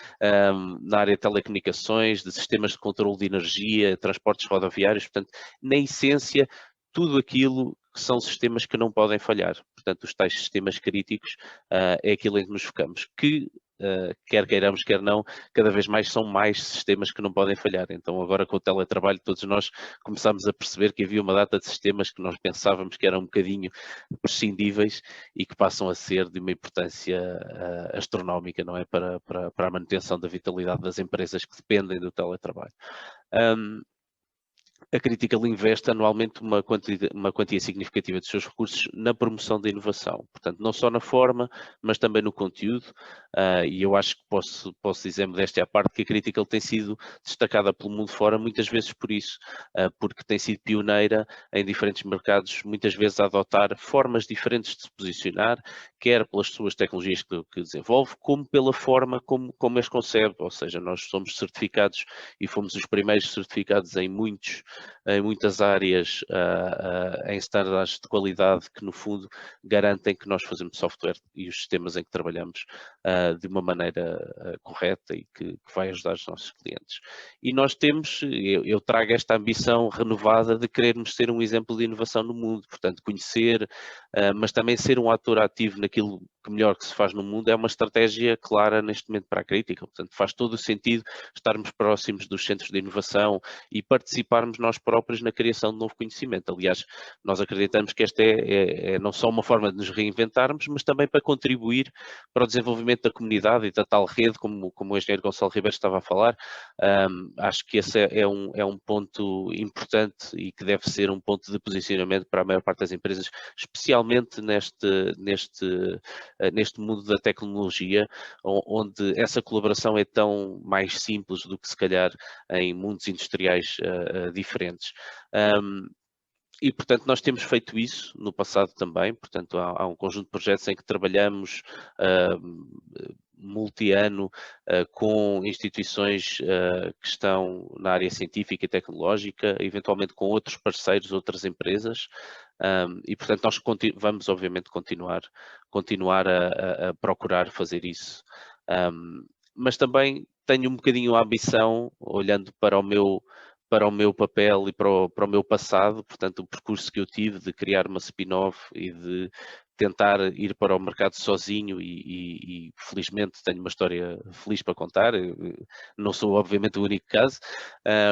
na área de telecomunicações, de sistemas de controle de energia, transportes rodoviários, portanto, na essência, tudo aquilo que são sistemas que não podem falhar. Portanto, os tais sistemas críticos é aquilo em que nos focamos, que quer queiramos, quer não, cada vez mais são mais sistemas que não podem falhar. Então agora com o teletrabalho todos nós começamos a perceber que havia uma data de sistemas que nós pensávamos que eram um bocadinho prescindíveis e que passam a ser de uma importância astronómica, não é? Para a manutenção da vitalidade das empresas que dependem do teletrabalho. a Critical investe anualmente uma quantia significativa dos seus recursos na promoção da inovação. Portanto, não só na forma, mas também no conteúdo. E eu acho que posso dizer, modéstia à parte, que a Critical tem sido destacada pelo mundo fora muitas vezes por isso, porque tem sido pioneira em diferentes mercados, muitas vezes a adotar formas diferentes de se posicionar, quer pelas suas tecnologias que desenvolve, como pela forma como as concebe. Ou seja, nós somos certificados e fomos os primeiros certificados em muitas áreas, em estándares de qualidade que, no fundo, garantem que nós fazemos software e os sistemas em que trabalhamos de uma maneira correta e que vai ajudar os nossos clientes. E nós temos, eu trago esta ambição renovada de querermos ser um exemplo de inovação no mundo, portanto, conhecer, mas também ser um ator ativo naquilo que melhor que se faz no mundo é uma estratégia clara neste momento para a Critical. Portanto, faz todo o sentido estarmos próximos dos centros de inovação e participarmos nós próprios na criação de novo conhecimento. Aliás, nós acreditamos que esta é não só uma forma de nos reinventarmos, mas também para contribuir para o desenvolvimento da comunidade e da tal rede, como o engenheiro Gonçalo Ribeiro estava a falar. Acho que esse é um ponto importante e que deve ser um ponto de posicionamento para a maior parte das empresas, especialmente neste mundo da tecnologia, onde essa colaboração é tão mais simples do que se calhar em mundos industriais diferentes. E, portanto, nós temos feito isso no passado também. Portanto, há um conjunto de projetos em que trabalhamos multi-ano com instituições que estão na área científica e tecnológica, eventualmente com outros parceiros, outras empresas. E, portanto, nós vamos, obviamente, continuar a procurar fazer isso. Mas também tenho um bocadinho a ambição, olhando para o meu papel e para o meu passado, portanto, o percurso que eu tive de criar uma spin-off e de tentar ir para o mercado sozinho e felizmente tenho uma história feliz para contar. Não sou obviamente o único caso,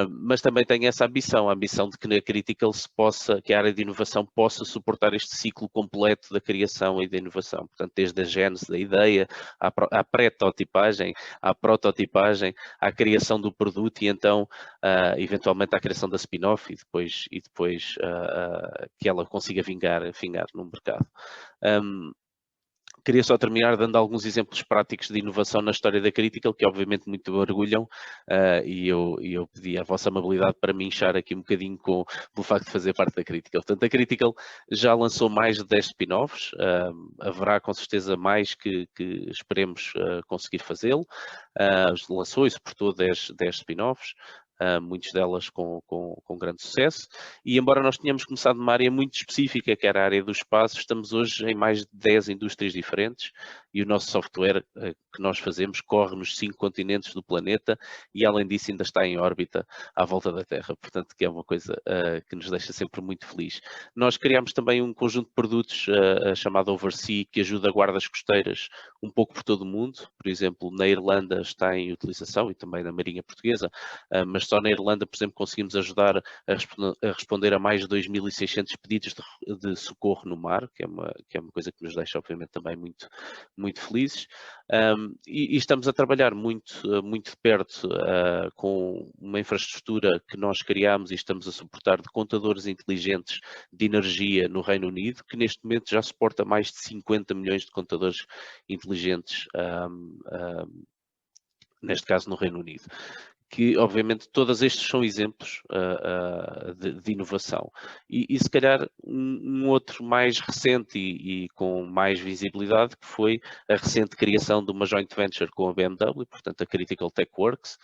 mas também tenho essa ambição, a ambição de que na Critical que a área de inovação possa suportar este ciclo completo da criação e da inovação. Portanto, desde a gênese da ideia, à pré-totipagem, à prototipagem, à criação do produto e então eventualmente à criação da spin-off e depois que ela consiga vingar no mercado. Queria só terminar dando alguns exemplos práticos de inovação na história da Critical, que obviamente muito me orgulham, e eu pedi a vossa amabilidade para me inchar aqui um bocadinho pelo facto de fazer parte da Critical. Portanto, a Critical já lançou mais de 10 spin-offs, haverá com certeza mais que esperemos conseguir fazê-lo. Lançou e suportou 10 spin-offs. Muitas delas com grande sucesso, e embora nós tenhamos começado numa área muito específica, que era a área do espaço, estamos hoje em mais de 10 indústrias diferentes e o nosso software que nós fazemos corre nos 5 continentes do planeta e além disso ainda está em órbita à volta da Terra, portanto que é uma coisa que nos deixa sempre muito feliz. Nós criámos também um conjunto de produtos chamado Oversea, que ajuda guardas costeiras um pouco por todo o mundo. Por exemplo, na Irlanda está em utilização e também na Marinha Portuguesa, mas só na Irlanda, por exemplo, conseguimos ajudar a responder a mais de 2.600 pedidos de socorro no mar, que é uma coisa que nos deixa, obviamente, também muito, muito felizes. E estamos a trabalhar muito de perto com uma infraestrutura que nós criámos e estamos a suportar de contadores inteligentes de energia no Reino Unido, que neste momento já suporta mais de 50 milhões de contadores inteligentes, neste caso no Reino Unido. Que obviamente todos estes são exemplos de inovação. E se calhar um outro mais recente e com mais visibilidade, que foi a recente criação de uma joint venture com a BMW, portanto a Critical Tech Works,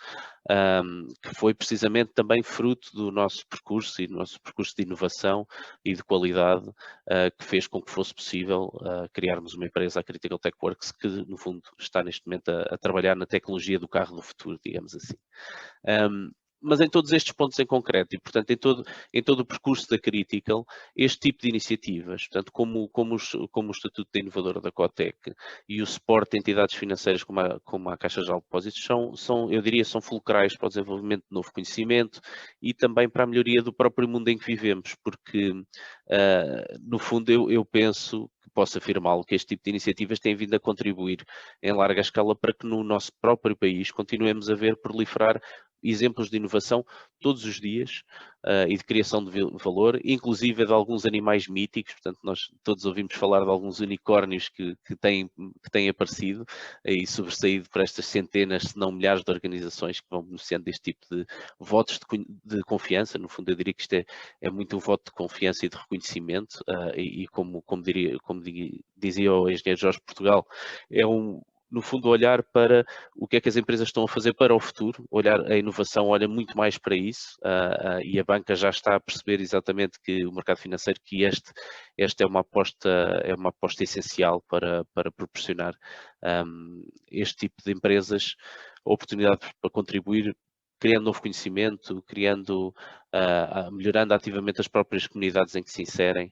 que foi precisamente também fruto do nosso percurso e do nosso percurso de inovação e de qualidade, que fez com que fosse possível criarmos uma empresa, a Critical Tech Works, que no fundo está neste momento a trabalhar na tecnologia do carro do futuro, digamos assim. Mas em todos estes pontos em concreto e, portanto, em todo o percurso da Critical, este tipo de iniciativas, portanto, como o Estatuto de Inovadora da Cotec e o suporte de entidades financeiras como a Caixa Geral de Depósitos, eu diria, são fulcrais para o desenvolvimento de novo conhecimento e também para a melhoria do próprio mundo em que vivemos, porque, no fundo, eu penso que posso afirmá-lo, que este tipo de iniciativas têm vindo a contribuir em larga escala para que no nosso próprio país continuemos a ver proliferar exemplos de inovação todos os dias e de criação de valor, inclusive de alguns animais míticos. Portanto, nós todos ouvimos falar de alguns unicórnios que têm aparecido e sobressaído por estas centenas, se não milhares de organizações que vão beneficiando deste tipo de votos de confiança. No fundo, eu diria que isto é muito um voto de confiança e de reconhecimento e como dizia o engenheiro Jorge Portugal, no fundo, olhar para o que é que as empresas estão a fazer para o futuro, a inovação olha muito mais para isso e a banca já está a perceber exatamente que o mercado financeiro, que esta é uma aposta essencial para proporcionar este tipo de empresas oportunidades para contribuir, criando novo conhecimento, melhorando ativamente as próprias comunidades em que se inserem.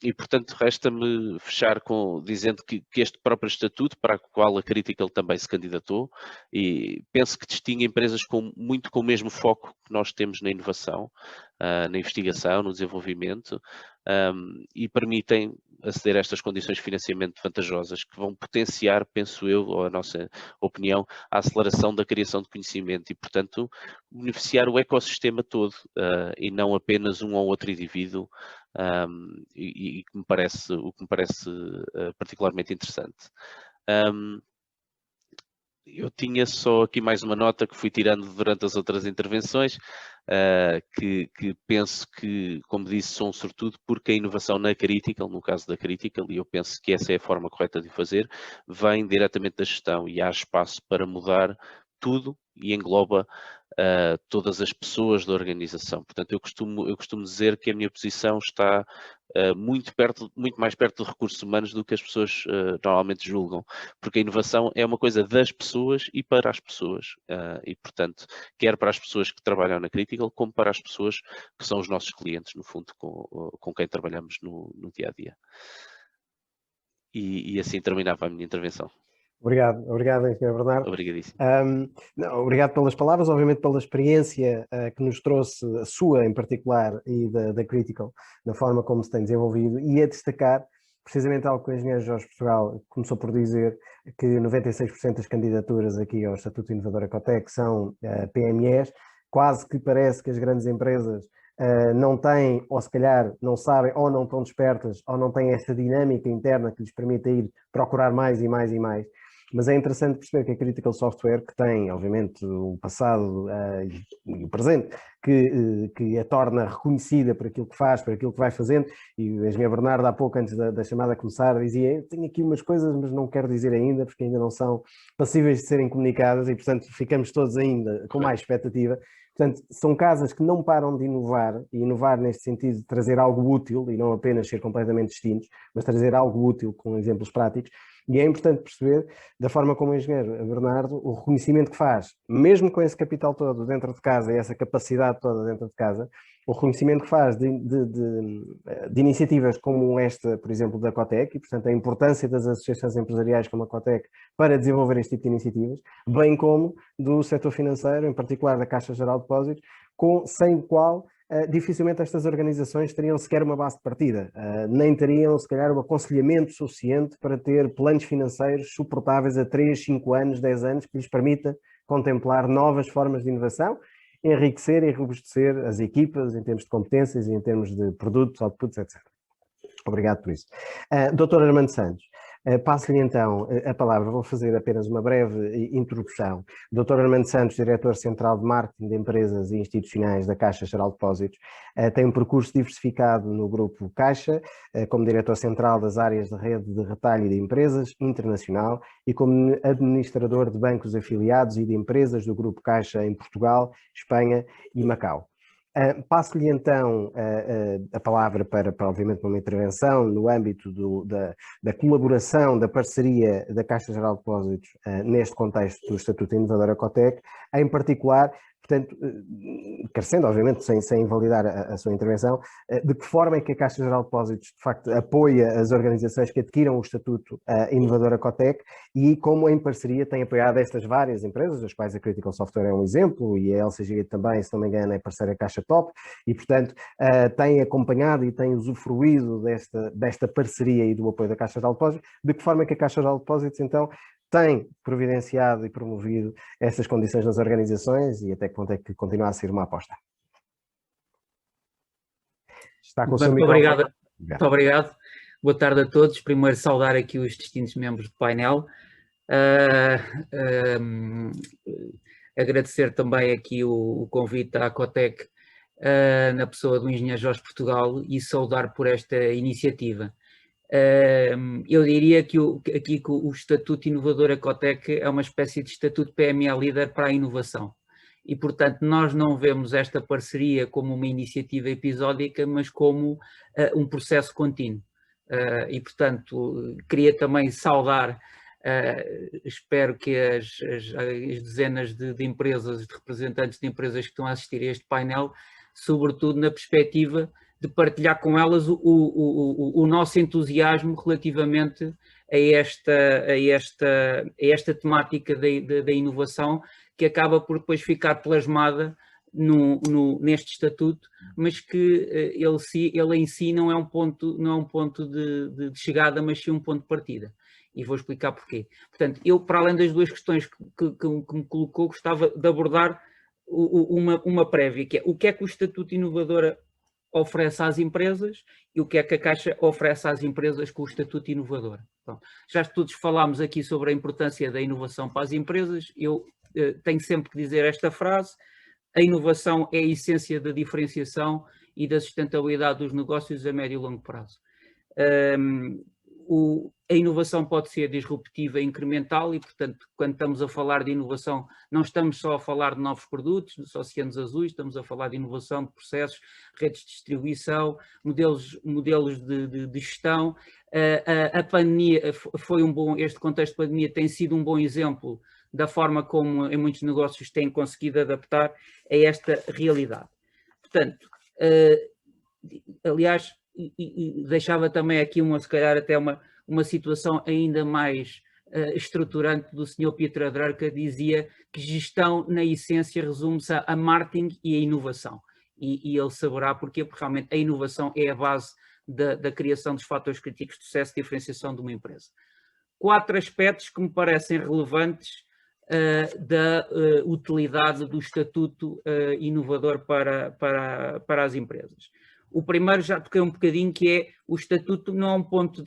E, portanto, resta-me fechar dizendo que este próprio estatuto, para o qual a Critical também se candidatou, e penso que distingue empresas muito com o mesmo foco que nós temos na inovação, na investigação, no desenvolvimento, e permitem aceder a estas condições de financiamento vantajosas que vão potenciar, penso eu, ou a nossa opinião, a aceleração da criação de conhecimento e, portanto, beneficiar o ecossistema todo e não apenas um ou outro indivíduo, o que me parece particularmente interessante. Eu tinha só aqui mais uma nota que fui tirando durante as outras intervenções, que penso que, como disse, sou um sortudo porque a inovação na Critical, no caso da Critical, e eu penso que essa é a forma correta de o fazer, vem diretamente da gestão e há espaço para mudar tudo e engloba todas as pessoas da organização. Portanto, eu costumo dizer que a minha posição está muito mais perto de recursos humanos do que as pessoas normalmente julgam, porque a inovação é uma coisa das pessoas e para as pessoas, e portanto, quer para as pessoas que trabalham na Critical, como para as pessoas que são os nossos clientes, no fundo, com quem trabalhamos no dia a dia. E assim terminava a minha intervenção. Obrigado, Engenheiro Bernardo. Obrigadíssimo. Obrigado pelas palavras, obviamente pela experiência que nos trouxe, a sua em particular, e da Critical, na forma como se tem desenvolvido, e a destacar precisamente algo que o engenheiro Jorge Portugal começou por dizer, que 96% das candidaturas aqui ao Estatuto Inovador Ecotec são PMEs, quase que parece que as grandes empresas não têm, ou se calhar não sabem, ou não estão despertas, ou não têm essa dinâmica interna que lhes permita ir procurar mais e mais e mais. Mas é interessante perceber que a Critical Software, que tem, obviamente, o passado e o presente, que a torna reconhecida por aquilo que faz, por aquilo que vai fazendo, e o engenheiro Bernardo, há pouco, antes da chamada começar, dizia: tenho aqui umas coisas, mas não quero dizer ainda, porque ainda não são passíveis de serem comunicadas, e, portanto, ficamos todos ainda com mais expectativa. Portanto, são casas que não param de inovar, e inovar neste sentido de trazer algo útil, e não apenas ser completamente distintos, mas trazer algo útil com exemplos práticos. E é importante perceber, da forma como o engenheiro Bernardo, o reconhecimento que faz, mesmo com esse capital todo dentro de casa e essa capacidade toda dentro de casa, o reconhecimento que faz de iniciativas como esta, por exemplo, da Ecotec, e, portanto, a importância das associações empresariais como a Ecotec para desenvolver este tipo de iniciativas, bem como do setor financeiro, em particular da Caixa Geral de Depósitos, sem o qual dificilmente estas organizações teriam sequer uma base de partida, nem teriam, se calhar, um aconselhamento suficiente para ter planos financeiros suportáveis a 3, 5 anos, 10 anos, que lhes permita contemplar novas formas de inovação, enriquecer e robustecer as equipas em termos de competências e em termos de produtos, outputs, etc. Obrigado por isso. Dr. Armando Santos, passo-lhe então a palavra, vou fazer apenas uma breve introdução. Dr. Armando Santos, Diretor Central de Marketing de Empresas e Institucionais da Caixa Geral de Depósitos, tem um percurso diversificado no Grupo Caixa, como Diretor Central das áreas de rede de retalho e de empresas internacional e como Administrador de bancos afiliados e de empresas do Grupo Caixa em Portugal, Espanha e Macau. Passo-lhe então a palavra para, obviamente, uma intervenção no âmbito da colaboração, da parceria da Caixa Geral de Depósitos neste contexto do Estatuto Inovador Ecotec, em particular, portanto, carecendo, obviamente, sem invalidar a sua intervenção, de que forma é que a Caixa Geral de Depósitos, de facto, apoia as organizações que adquiram o Estatuto Inovador Ecotec e como, em parceria, tem apoiado estas várias empresas, das quais a Critical Software é um exemplo, e a LCG também, se não me engano, é parceira Caixa Top, e, portanto, tem acompanhado e tem usufruído desta parceria e do apoio da Caixa Geral de Depósitos. De que forma é que a Caixa Geral de Depósitos, então, tem providenciado e promovido essas condições nas organizações e até que ponto é que continua a ser uma aposta? Está com o seu microfone. Obrigado. Muito obrigado. Boa tarde a todos. Primeiro saudar aqui os distintos membros do painel. Agradecer também aqui o convite à Cotec na pessoa do Engenheiro Jorge Portugal e saudar por esta iniciativa. Eu diria que aqui o Estatuto Inovador Ecotec é uma espécie de Estatuto PME Líder para a inovação e, portanto, nós não vemos esta parceria como uma iniciativa episódica, mas como um processo contínuo. E, portanto, queria também saudar, espero que as dezenas de empresas, de representantes de empresas que estão a assistir a este painel, sobretudo na perspectiva de partilhar com elas o nosso entusiasmo relativamente a esta temática da inovação, que acaba por depois ficar plasmada neste estatuto, mas que ele em si não é um ponto de chegada, mas sim um ponto de partida. E vou explicar porquê. Portanto, eu, para além das duas questões que me colocou, gostava de abordar uma prévia, que é o que é que o Estatuto Inovador oferece às empresas e o que é que a Caixa oferece às empresas com o Estatuto Inovador. Bom, já todos falámos aqui sobre a importância da inovação para as empresas. Eu tenho sempre que dizer esta frase: a inovação é a essência da diferenciação e da sustentabilidade dos negócios a médio e longo prazo. A inovação pode ser disruptiva e incremental e, portanto, quando estamos a falar de inovação, não estamos só a falar de novos produtos, dos oceanos azuis, estamos a falar de inovação de processos, redes de distribuição, modelos de gestão. A pandemia este contexto de pandemia tem sido um bom exemplo da forma como em muitos negócios têm conseguido adaptar a esta realidade. Portanto, aliás, e deixava também aqui se calhar até uma situação ainda mais estruturante do Sr. Pieter Drucker, que dizia que gestão, na essência, resume-se a marketing e a inovação. E ele saberá porquê, porque realmente a inovação é a base da criação dos fatores críticos de sucesso e diferenciação de uma empresa. 4 aspectos que me parecem relevantes da utilidade do Estatuto Inovador para as empresas. O primeiro já toquei um bocadinho, que é o Estatuto não é um ponto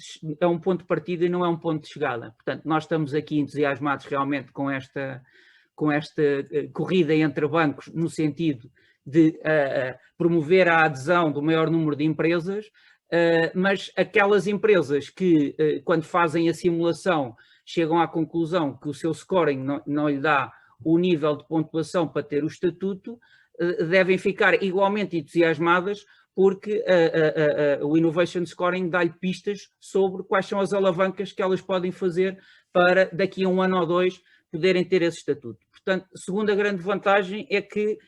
de partida e não é um ponto de chegada. Portanto, nós estamos aqui entusiasmados realmente com esta corrida entre bancos, no sentido de promover a adesão do maior número de empresas, mas aquelas empresas que, quando fazem a simulação, chegam à conclusão que o seu scoring não lhe dá o nível de pontuação para ter o Estatuto, devem ficar igualmente entusiasmadas, porque o Innovation Scoring dá-lhe pistas sobre quais são as alavancas que elas podem fazer para, daqui a 1 ano ou 2, poderem ter esse estatuto. Portanto, a segunda grande vantagem é que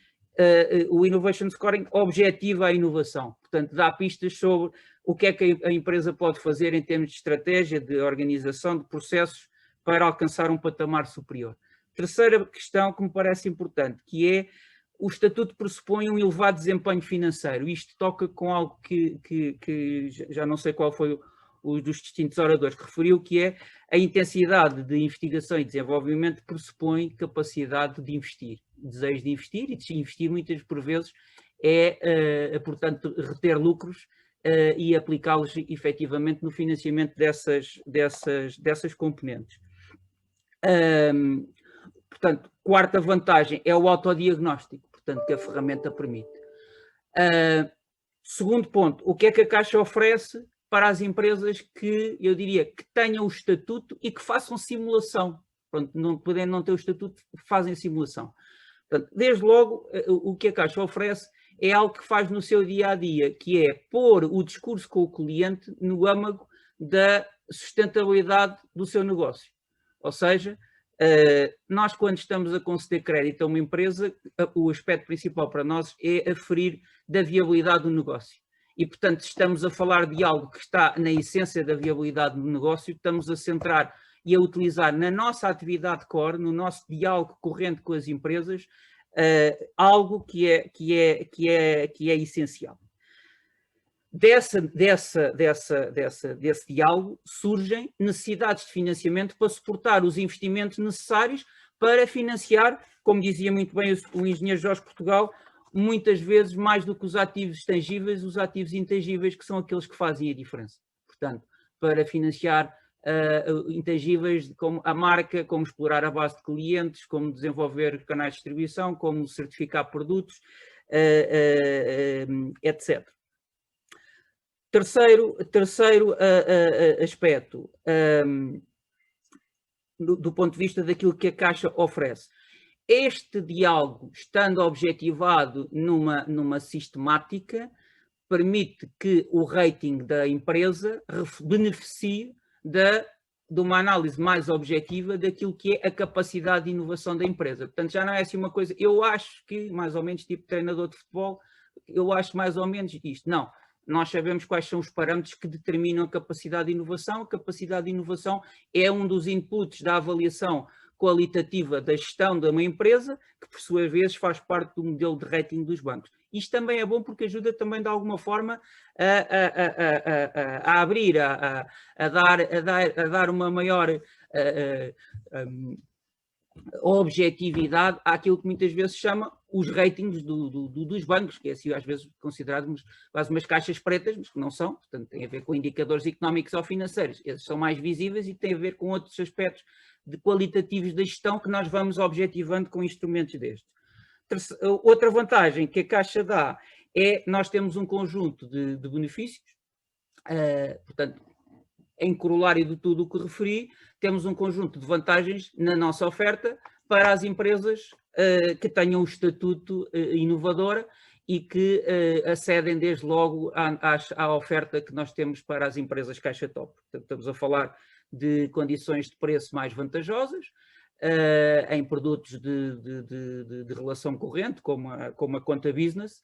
o Innovation Scoring objetiva a inovação. Portanto, dá pistas sobre o que é que a empresa pode fazer em termos de estratégia, de organização, de processos, para alcançar um patamar superior. Terceira questão que me parece importante, que é: o Estatuto pressupõe um elevado desempenho financeiro. Isto toca com algo que já não sei qual foi o dos distintos oradores que referiu, que é a intensidade de investigação e desenvolvimento pressupõe capacidade de investir, desejo de investir, e de investir muitas por vezes portanto, reter lucros e aplicá-los efetivamente no financiamento dessas componentes. Portanto, quarta vantagem é o autodiagnóstico, portanto, que a ferramenta permite. Segundo ponto, o que é que a Caixa oferece para as empresas que, eu diria, que tenham o estatuto e que façam simulação? Pronto, podendo não ter o estatuto, fazem simulação. Portanto, desde logo, o que a Caixa oferece é algo que faz no seu dia-a-dia, que é pôr o discurso com o cliente no âmago da sustentabilidade do seu negócio. Ou seja, nós, quando estamos a conceder crédito a uma empresa, o aspecto principal para nós é aferir da viabilidade do negócio. E, portanto, estamos a falar de algo que está na essência da viabilidade do negócio, estamos a centrar e a utilizar na nossa atividade core, no nosso diálogo corrente com as empresas, algo que é essencial. desse diálogo surgem necessidades de financiamento para suportar os investimentos necessários para financiar, como dizia muito bem o engenheiro Jorge Portugal, muitas vezes mais do que os ativos tangíveis, os ativos intangíveis, que são aqueles que fazem a diferença. Portanto, para financiar intangíveis como a marca, como explorar a base de clientes, como desenvolver canais de distribuição, como certificar produtos, etc. Terceiro aspecto, do ponto de vista daquilo que a Caixa oferece. Este diálogo, estando objetivado numa sistemática, permite que o rating da empresa beneficie de uma análise mais objetiva daquilo que é a capacidade de inovação da empresa. Portanto, já não é assim uma coisa, eu acho que, mais ou menos, tipo treinador de futebol, eu acho mais ou menos isto. Não, nós sabemos quais são os parâmetros que determinam a capacidade de inovação. A capacidade de inovação é um dos inputs da avaliação qualitativa da gestão de uma empresa, que por sua vez faz parte do modelo de rating dos bancos. Isto também é bom porque ajuda também de alguma forma a abrir, a dar uma maior objetividade àquilo que muitas vezes se chama os ratings dos bancos, que é assim às vezes considerados quase umas caixas pretas, mas que não são, portanto tem a ver com indicadores económicos ou financeiros. Esses são mais visíveis e têm a ver com outros aspectos de qualitativos da gestão que nós vamos objetivando com instrumentos destes. Outra vantagem que a Caixa dá é nós temos um conjunto de benefícios, portanto, em corolário de tudo o que referi, temos um conjunto de vantagens na nossa oferta para as empresas que tenham o estatuto inovador e que acedem desde logo à oferta que nós temos para as empresas Caixa Top. Portanto, estamos a falar de condições de preço mais vantajosas, em produtos de relação corrente, como a conta business,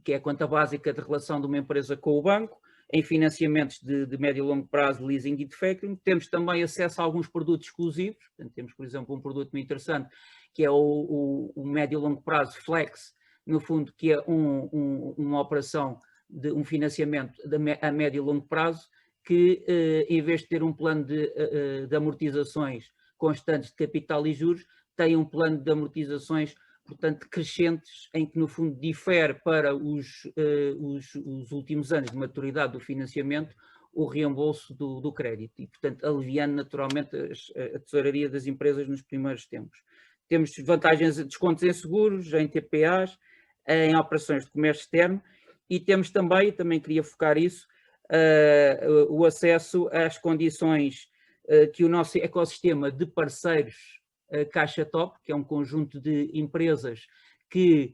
que é a conta básica de relação de uma empresa com o banco, em financiamentos de médio e longo prazo, leasing e de factoring. Temos também acesso a alguns produtos exclusivos. Portanto, temos, por exemplo, um produto muito interessante, que é o médio e longo prazo Flex, no fundo, que é uma operação de um financiamento a médio e longo prazo, que em vez de ter um plano de amortizações constantes de capital e juros, tem um plano de amortizações, portanto, crescentes, em que no fundo difere para os últimos anos de maturidade do financiamento o reembolso do crédito e, portanto, aliviando naturalmente a tesouraria das empresas nos primeiros tempos. Temos vantagens de descontos em seguros, em TPAs, em operações de comércio externo e temos também queria focar isso, o acesso às condições que o nosso ecossistema de parceiros Caixa Top, que é um conjunto de empresas que,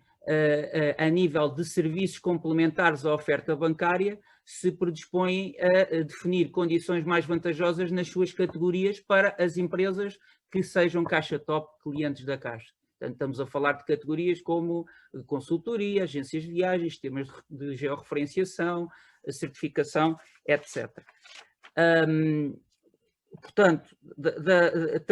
a nível de serviços complementares à oferta bancária, se predispõem a definir condições mais vantajosas nas suas categorias para as empresas que sejam Caixa Top, clientes da Caixa. Portanto, estamos a falar de categorias como consultoria, agências de viagens, sistemas de georreferenciação, certificação, etc. Portanto,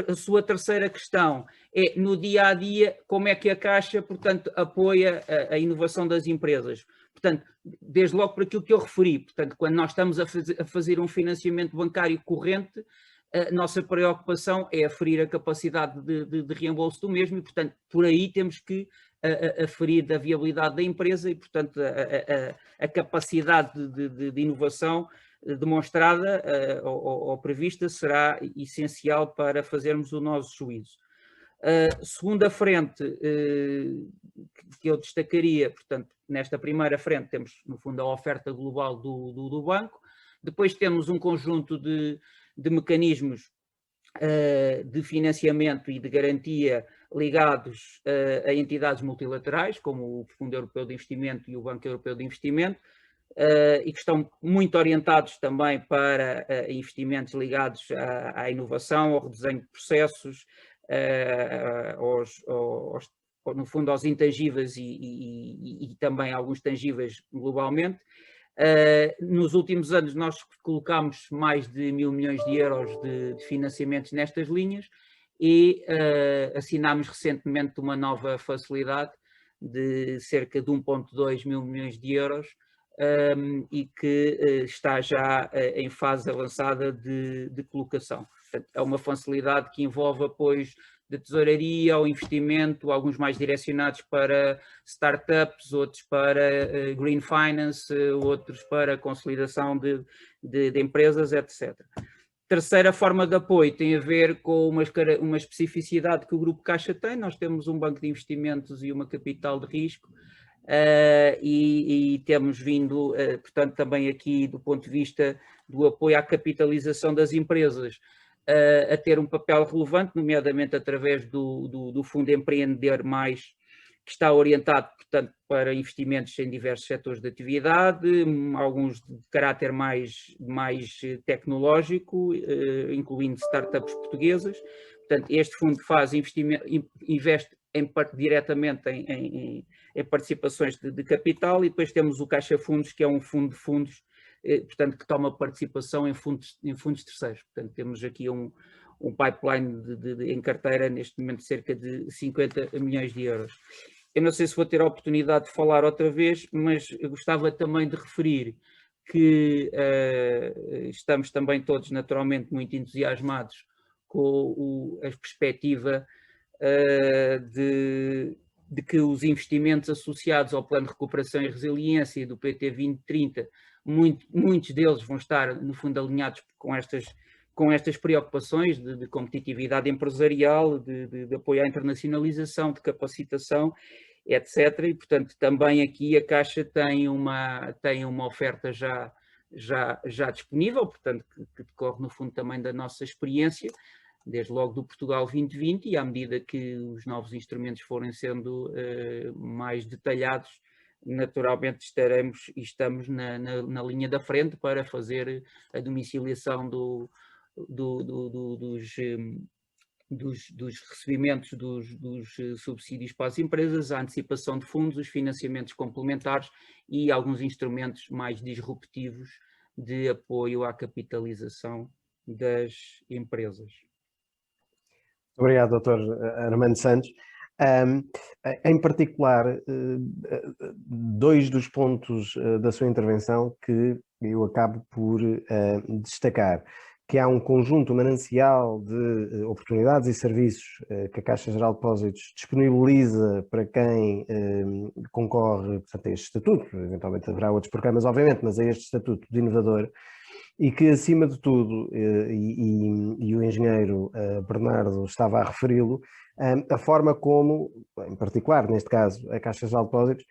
a sua terceira questão é, no dia-a-dia, como é que a Caixa, portanto, apoia a inovação das empresas. Portanto, desde logo por aquilo que eu referi, portanto, quando nós estamos a fazer um financiamento bancário corrente, a nossa preocupação é aferir a capacidade de reembolso do mesmo e, portanto, por aí temos que aferir da viabilidade da empresa e, portanto, a capacidade de inovação demonstrada ou prevista será essencial para fazermos o nosso juízo. Segunda frente que eu destacaria, portanto, nesta primeira frente temos, no fundo, a oferta global do banco, depois temos um conjunto de mecanismos de financiamento e de garantia ligados a entidades multilaterais, como o Fundo Europeu de Investimento e o Banco Europeu de Investimento, e que estão muito orientados também para investimentos ligados à inovação, ao redesenho de processos, no fundo aos intangíveis e também alguns tangíveis globalmente. Nos últimos anos nós colocámos mais de 1.000 milhões de euros de financiamentos nestas linhas e assinámos recentemente uma nova facilidade de cerca de 1,2 mil milhões de euros e que está já em fase avançada de colocação. Portanto, é uma facilidade que envolve apoios de tesouraria ou investimento, alguns mais direcionados para startups, outros para green finance, outros para consolidação de empresas, etc. Terceira forma de apoio tem a ver com uma especificidade que o Grupo Caixa tem. Nós temos um banco de investimentos e uma capital de risco, e temos vindo, portanto, também aqui do ponto de vista do apoio à capitalização das empresas, a ter um papel relevante, nomeadamente através do Fundo Empreender Mais, que está orientado, portanto, para investimentos em diversos setores de atividade, alguns de caráter mais tecnológico, incluindo startups portuguesas. Portanto, este fundo faz investimento, investe diretamente em participações de capital, e depois temos o Caixa Fundos, que é um fundo de fundos, portanto, que toma participação em fundos terceiros. Portanto, temos aqui um pipeline em carteira, neste momento, de cerca de 50 milhões de euros. Eu não sei se vou ter a oportunidade de falar outra vez, mas eu gostava também de referir que estamos também todos, naturalmente, muito entusiasmados com a perspectiva de que os investimentos associados ao Plano de Recuperação e Resiliência do PT 2030, muitos deles vão estar, no fundo, alinhados com estas preocupações de competitividade empresarial, de apoio à internacionalização, de capacitação, etc. E, portanto, também aqui a Caixa tem uma oferta já disponível, portanto, que decorre, no fundo, também da nossa experiência, desde logo do Portugal 2020, e à medida que os novos instrumentos forem sendo mais detalhados, naturalmente estamos na linha da frente para fazer a domiciliação dos recebimentos dos subsídios para as empresas, a antecipação de fundos, os financiamentos complementares e alguns instrumentos mais disruptivos de apoio à capitalização das empresas. Obrigado, Dr. Armando Santos. Em particular, dois dos pontos da sua intervenção que eu acabo por destacar, que há um conjunto, manancial de oportunidades e serviços que a Caixa Geral de Depósitos disponibiliza para quem concorre, portanto, a este estatuto. Eventualmente haverá outros programas, obviamente, mas a este estatuto de inovador, e que, acima de tudo, e o engenheiro Bernardo estava a referi-lo, a forma como, em particular, neste caso, a Caixa Geral de Depósitos,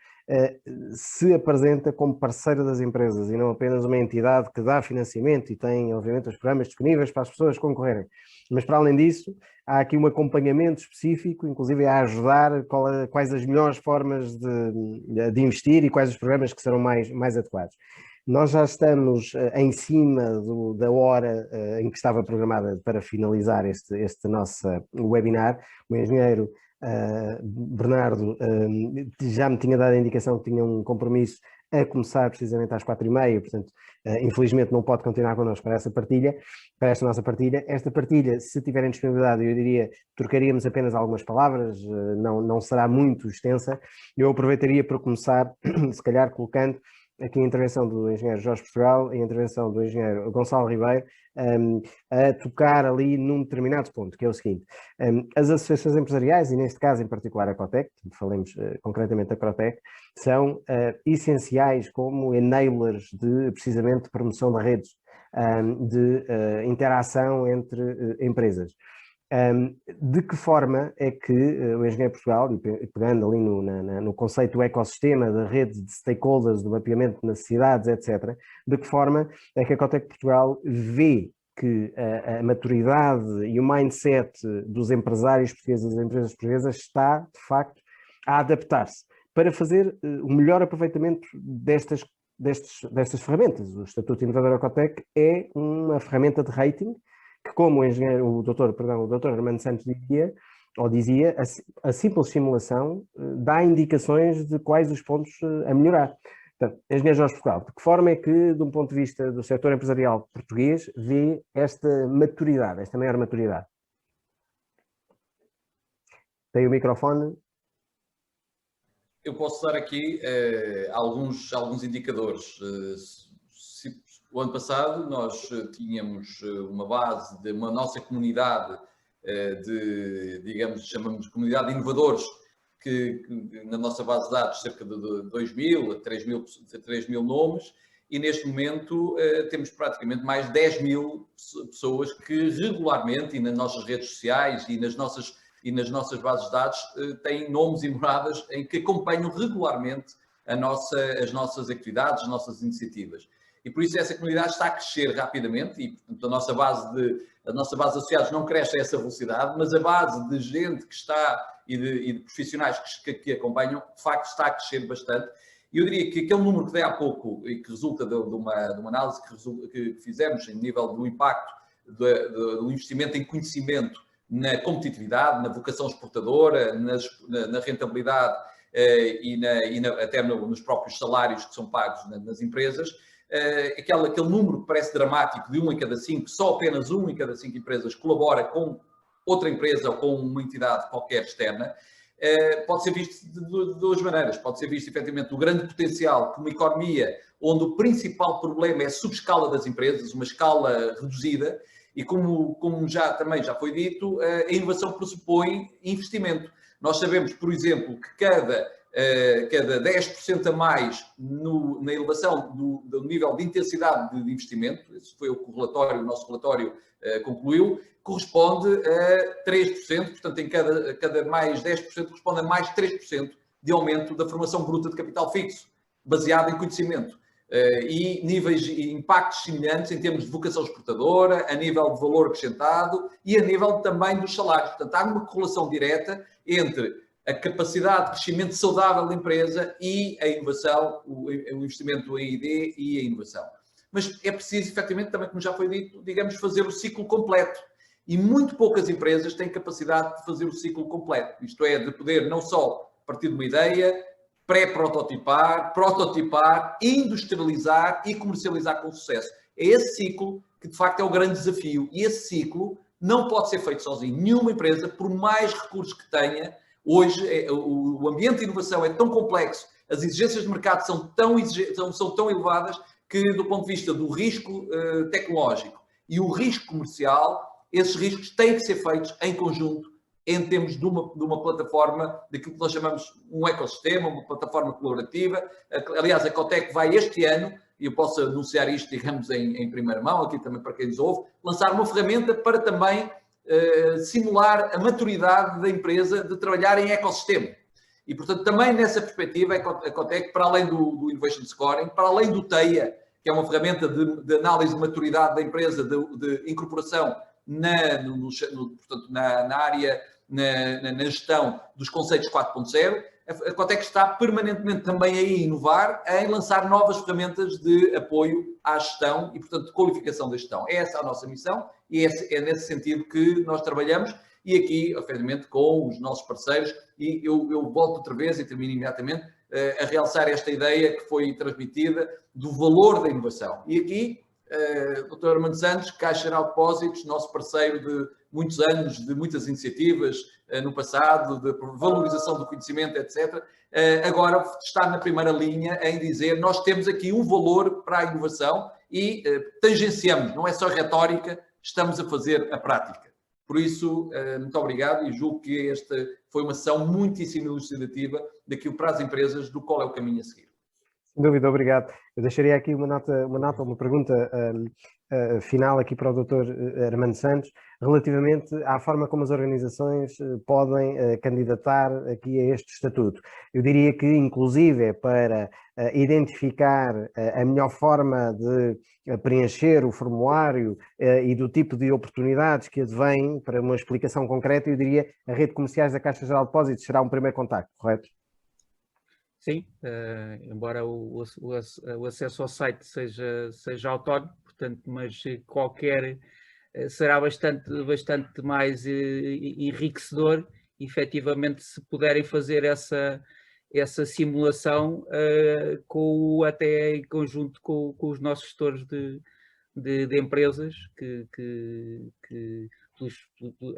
se apresenta como parceira das empresas e não apenas uma entidade que dá financiamento e tem, obviamente, os programas disponíveis para as pessoas concorrerem. Mas, para além disso, há aqui um acompanhamento específico, inclusive a ajudar quais as melhores formas de investir e quais os programas que serão mais adequados. Nós já estamos em cima da hora em que estava programada para finalizar este nosso webinar. O engenheiro Bernardo já me tinha dado a indicação que tinha um compromisso a começar precisamente às 4h30, portanto, infelizmente não pode continuar connosco para esta nossa partilha. Esta partilha, se tiverem disponibilidade, eu diria, trocaríamos apenas algumas palavras, não será muito extensa. Eu aproveitaria para começar, se calhar, colocando aqui a intervenção do engenheiro Jorge Portugal e a intervenção do engenheiro Gonçalo Ribeiro, a tocar ali num determinado ponto, que é o seguinte: as associações empresariais, e neste caso em particular a Cotec, falemos concretamente da Cotec, são essenciais como enablers de, precisamente, promoção de redes, de interação entre empresas. De que forma é que o Engenheiro Portugal, e pegando ali no conceito do ecossistema, da rede de stakeholders, do mapeamento de necessidades, etc., de que forma é que a Cotec Portugal vê que a maturidade e o mindset dos empresários portugueses e das empresas portuguesas está, de facto, a adaptar-se para fazer o melhor aproveitamento destas ferramentas. O Estatuto Inovador da Cotec é uma ferramenta de rating que, como o doutor Armando Santos dizia, a simples simulação dá indicações de quais os pontos a melhorar. Portanto, engenheiro Jorge Portugal, de que forma é que, de um ponto de vista do setor empresarial português, vê esta maturidade, esta maior maturidade? Tem o microfone? Eu posso dar aqui alguns indicadores. O ano passado nós tínhamos uma base de uma nossa comunidade digamos, chamamos de comunidade de inovadores, que na nossa base de dados cerca de 2.000 a 3.000 nomes, e neste momento temos praticamente mais de 10.000 pessoas que regularmente, e nas nossas redes sociais e nas nossas bases de dados, têm nomes e moradas em que acompanham regularmente as nossas atividades, as nossas iniciativas. E por isso essa comunidade está a crescer rapidamente e, portanto, a nossa base de associados não cresce a essa velocidade, mas a base de gente que está e de profissionais que acompanham, de facto, está a crescer bastante. E eu diria que aquele número que dei há pouco e que resulta de uma análise que fizemos em nível do impacto do investimento em conhecimento na competitividade, na vocação exportadora, na rentabilidade até nos próprios salários que são pagos nas empresas, aquele número que parece dramático de 1 em cada 5, só apenas 1 em cada 5 empresas colabora com outra empresa ou com uma entidade qualquer externa, pode ser visto de duas maneiras. Pode ser visto, efetivamente, o grande potencial que uma economia onde o principal problema é a subescala das empresas, uma escala reduzida, e como também já foi dito, a inovação pressupõe investimento. Nós sabemos, por exemplo, que cada 10% a mais na elevação do nível de intensidade de investimento, esse foi o que o nosso relatório concluiu, corresponde a 3%, portanto, em cada mais 10% corresponde a mais 3% de aumento da formação bruta de capital fixo, baseado em conhecimento. E níveis e impactos semelhantes em termos de vocação exportadora, a nível de valor acrescentado e a nível também dos salários. Portanto, há uma correlação direta entre a capacidade de crescimento saudável da empresa e a inovação, o investimento em I&D e a inovação. Mas é preciso, efetivamente, também, como já foi dito, digamos, fazer o ciclo completo. E muito poucas empresas têm capacidade de fazer o ciclo completo. Isto é, de poder não só partir de uma ideia, pré-prototipar, prototipar, industrializar e comercializar com sucesso. É esse ciclo que, de facto, é o grande desafio. E esse ciclo não pode ser feito sozinho. Nenhuma empresa, por mais recursos que tenha, hoje o ambiente de inovação é tão complexo, as exigências de mercado são tão elevadas que, do ponto de vista do risco tecnológico e o risco comercial, esses riscos têm que ser feitos em conjunto, em termos de uma plataforma, daquilo que nós chamamos um ecossistema, uma plataforma colaborativa. Aliás, a Cotec vai este ano, e eu posso anunciar isto, digamos, em primeira mão, aqui também para quem nos ouve, lançar uma ferramenta para também simular a maturidade da empresa de trabalhar em ecossistema. E, portanto, também nessa perspectiva, a Cotec, para além do Innovation Scoring, para além do TEIA, que é uma ferramenta de análise de maturidade da empresa, de incorporação portanto, na área, na gestão dos conceitos 4.0, a Cotec está permanentemente também a inovar, em lançar novas ferramentas de apoio à gestão e, portanto, de qualificação da gestão. É essa a nossa missão e é nesse sentido que nós trabalhamos e aqui, obviamente, com os nossos parceiros. E eu volto outra vez e termino imediatamente a realçar esta ideia que foi transmitida do valor da inovação. E aqui, Dr. Armando Santos, Caixa Geral de Depósitos, nosso parceiro de muitos anos, de muitas iniciativas no passado, de valorização do conhecimento, etc., agora está na primeira linha em dizer nós temos aqui um valor para a inovação e tangenciamos, não é só retórica, estamos a fazer a prática. Por isso, muito obrigado e julgo que esta foi uma sessão muitíssimo elucidativa daquilo para as empresas, do qual é o caminho a seguir. Sem dúvida, obrigado. Eu deixaria aqui uma pergunta final aqui para o Dr. Armando Santos, relativamente à forma como as organizações podem candidatar aqui a este estatuto. Eu diria que, inclusive, para identificar a melhor forma de preencher o formulário e do tipo de oportunidades que advêm para uma explicação concreta, eu diria a rede de comerciais da Caixa Geral de Depósitos será um primeiro contacto, correto? Sim, embora o acesso ao site seja autónomo, portanto, mas será bastante mais enriquecedor, efetivamente, se puderem fazer essa simulação até em conjunto com os nossos gestores de empresas, que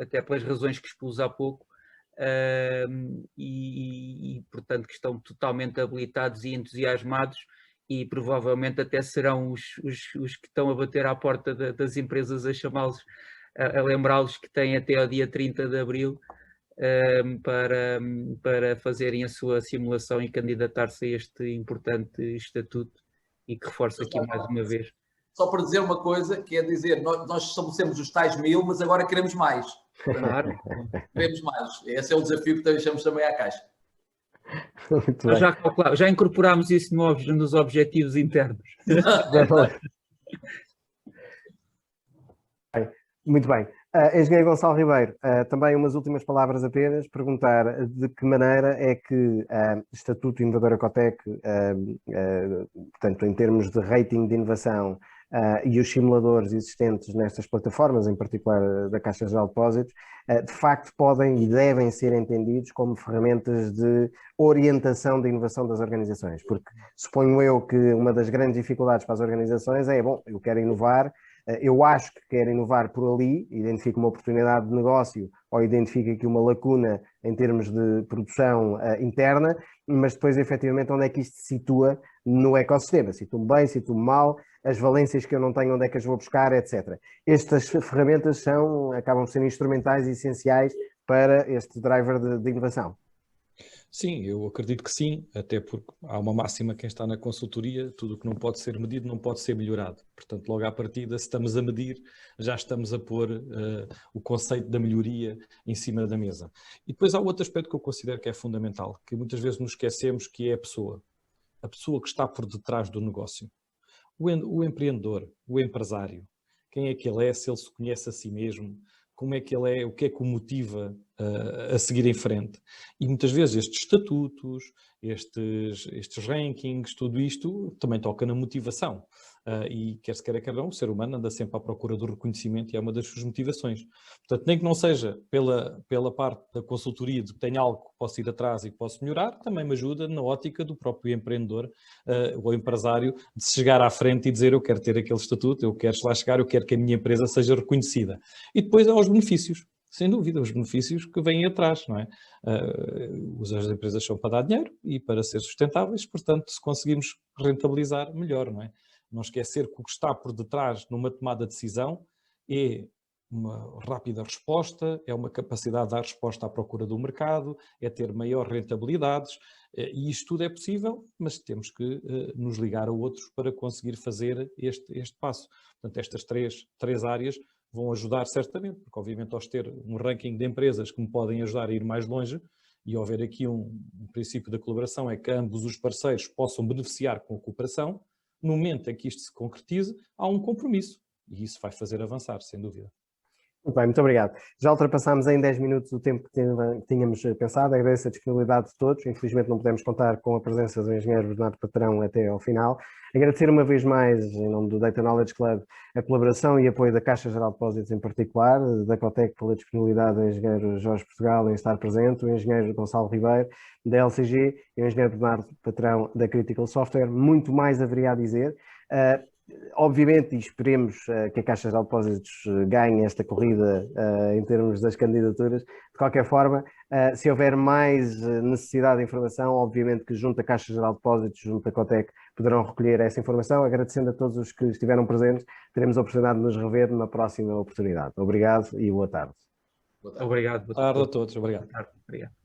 até pelas razões que expus há pouco, portanto, que estão totalmente habilitados e entusiasmados, e provavelmente até serão os que estão a bater à porta das empresas a chamá-los, a lembrá-los que têm até ao dia 30 de abril para fazerem a sua simulação e candidatar-se a este importante estatuto, e que reforço aqui mais uma vez. Só para dizer uma coisa, que é dizer, nós estabelecemos os tais 1000, mas agora queremos mais. Claro. Queremos mais. Esse é o desafio que deixamos também à Caixa. Muito Nós bem. já incorporámos isso nos objetivos internos. Muito bem. Engenheiro Gonçalo Ribeiro, também umas últimas palavras apenas, perguntar de que maneira é que o Estatuto Inovadora Cotec, portanto, em termos de rating de inovação e os simuladores existentes nestas plataformas, em particular da Caixa Geral de Depósitos, de facto podem e devem ser entendidos como ferramentas de orientação da inovação das organizações, porque suponho eu que uma das grandes dificuldades para as organizações é, bom, eu quero inovar, eu acho que quero inovar por ali, identifico uma oportunidade de negócio ou identifico aqui uma lacuna em termos de produção interna, mas depois efetivamente onde é que isto se situa no ecossistema? Situa-me bem, situa-me mal, as valências que eu não tenho, onde é que as vou buscar, etc. Estas ferramentas acabam por ser instrumentais e essenciais para este driver de inovação. Sim, eu acredito que sim, até porque há uma máxima, quem está na consultoria, tudo o que não pode ser medido não pode ser melhorado. Portanto, logo à partida, se estamos a medir, já estamos a pôr o conceito da melhoria em cima da mesa. E depois há outro aspecto que eu considero que é fundamental, que muitas vezes nos esquecemos, que é a pessoa que está por detrás do negócio. O empreendedor, o empresário, quem é que ele é, se ele se conhece a si mesmo, como é que ele é, o que é que o motiva a seguir em frente. E muitas vezes estes estatutos, estes rankings, tudo isto também toca na motivação. E quer se queira, quer não, o ser humano anda sempre à procura do reconhecimento e é uma das suas motivações. Portanto, nem que não seja pela parte da consultoria de que tenho algo que posso ir atrás e que posso melhorar, também me ajuda na ótica do próprio empreendedor ou empresário de chegar à frente e dizer eu quero ter aquele estatuto, eu quero lá chegar, eu quero que a minha empresa seja reconhecida. E depois há os benefícios. Sem dúvida, os benefícios que vêm atrás, não é? As empresas são para dar dinheiro e para ser sustentáveis, portanto, se conseguirmos rentabilizar, melhor, não é? Não esquecer que o que está por detrás numa tomada de decisão é uma rápida resposta, é uma capacidade de dar resposta à procura do mercado, é ter maior rentabilidades, e isto tudo é possível, mas temos que nos ligar a outros para conseguir fazer este passo. Portanto, estas três áreas vão ajudar certamente, porque obviamente ao ter um ranking de empresas que me podem ajudar a ir mais longe, e houver aqui um princípio da colaboração, é que ambos os parceiros possam beneficiar com a cooperação. No momento em que isto se concretize, há um compromisso, e isso vai fazer avançar, sem dúvida. Muito bem, muito obrigado. Já ultrapassámos em 10 minutos o tempo que tínhamos pensado. Agradeço a disponibilidade de todos. Infelizmente não podemos contar com a presença do engenheiro Bernardo Patrão até ao final. Agradecer uma vez mais, em nome do Data Knowledge Club, a colaboração e apoio da Caixa Geral de Depósitos em particular, da Cotec pela disponibilidade do engenheiro Jorge Portugal em estar presente, o engenheiro Gonçalo Ribeiro da LCG e o engenheiro Bernardo Patrão da Critical Software. Muito mais haveria a dizer. Obviamente, e esperemos que a Caixa Geral de Depósitos ganhe esta corrida em termos das candidaturas. De qualquer forma, se houver mais necessidade de informação, obviamente que junto à Caixa Geral de Depósitos, junto à Cotec, poderão recolher essa informação. Agradecendo a todos os que estiveram presentes, teremos a oportunidade de nos rever numa próxima oportunidade. Obrigado e boa tarde. Obrigado. Boa tarde a todos. Obrigado. Boa tarde. Obrigado.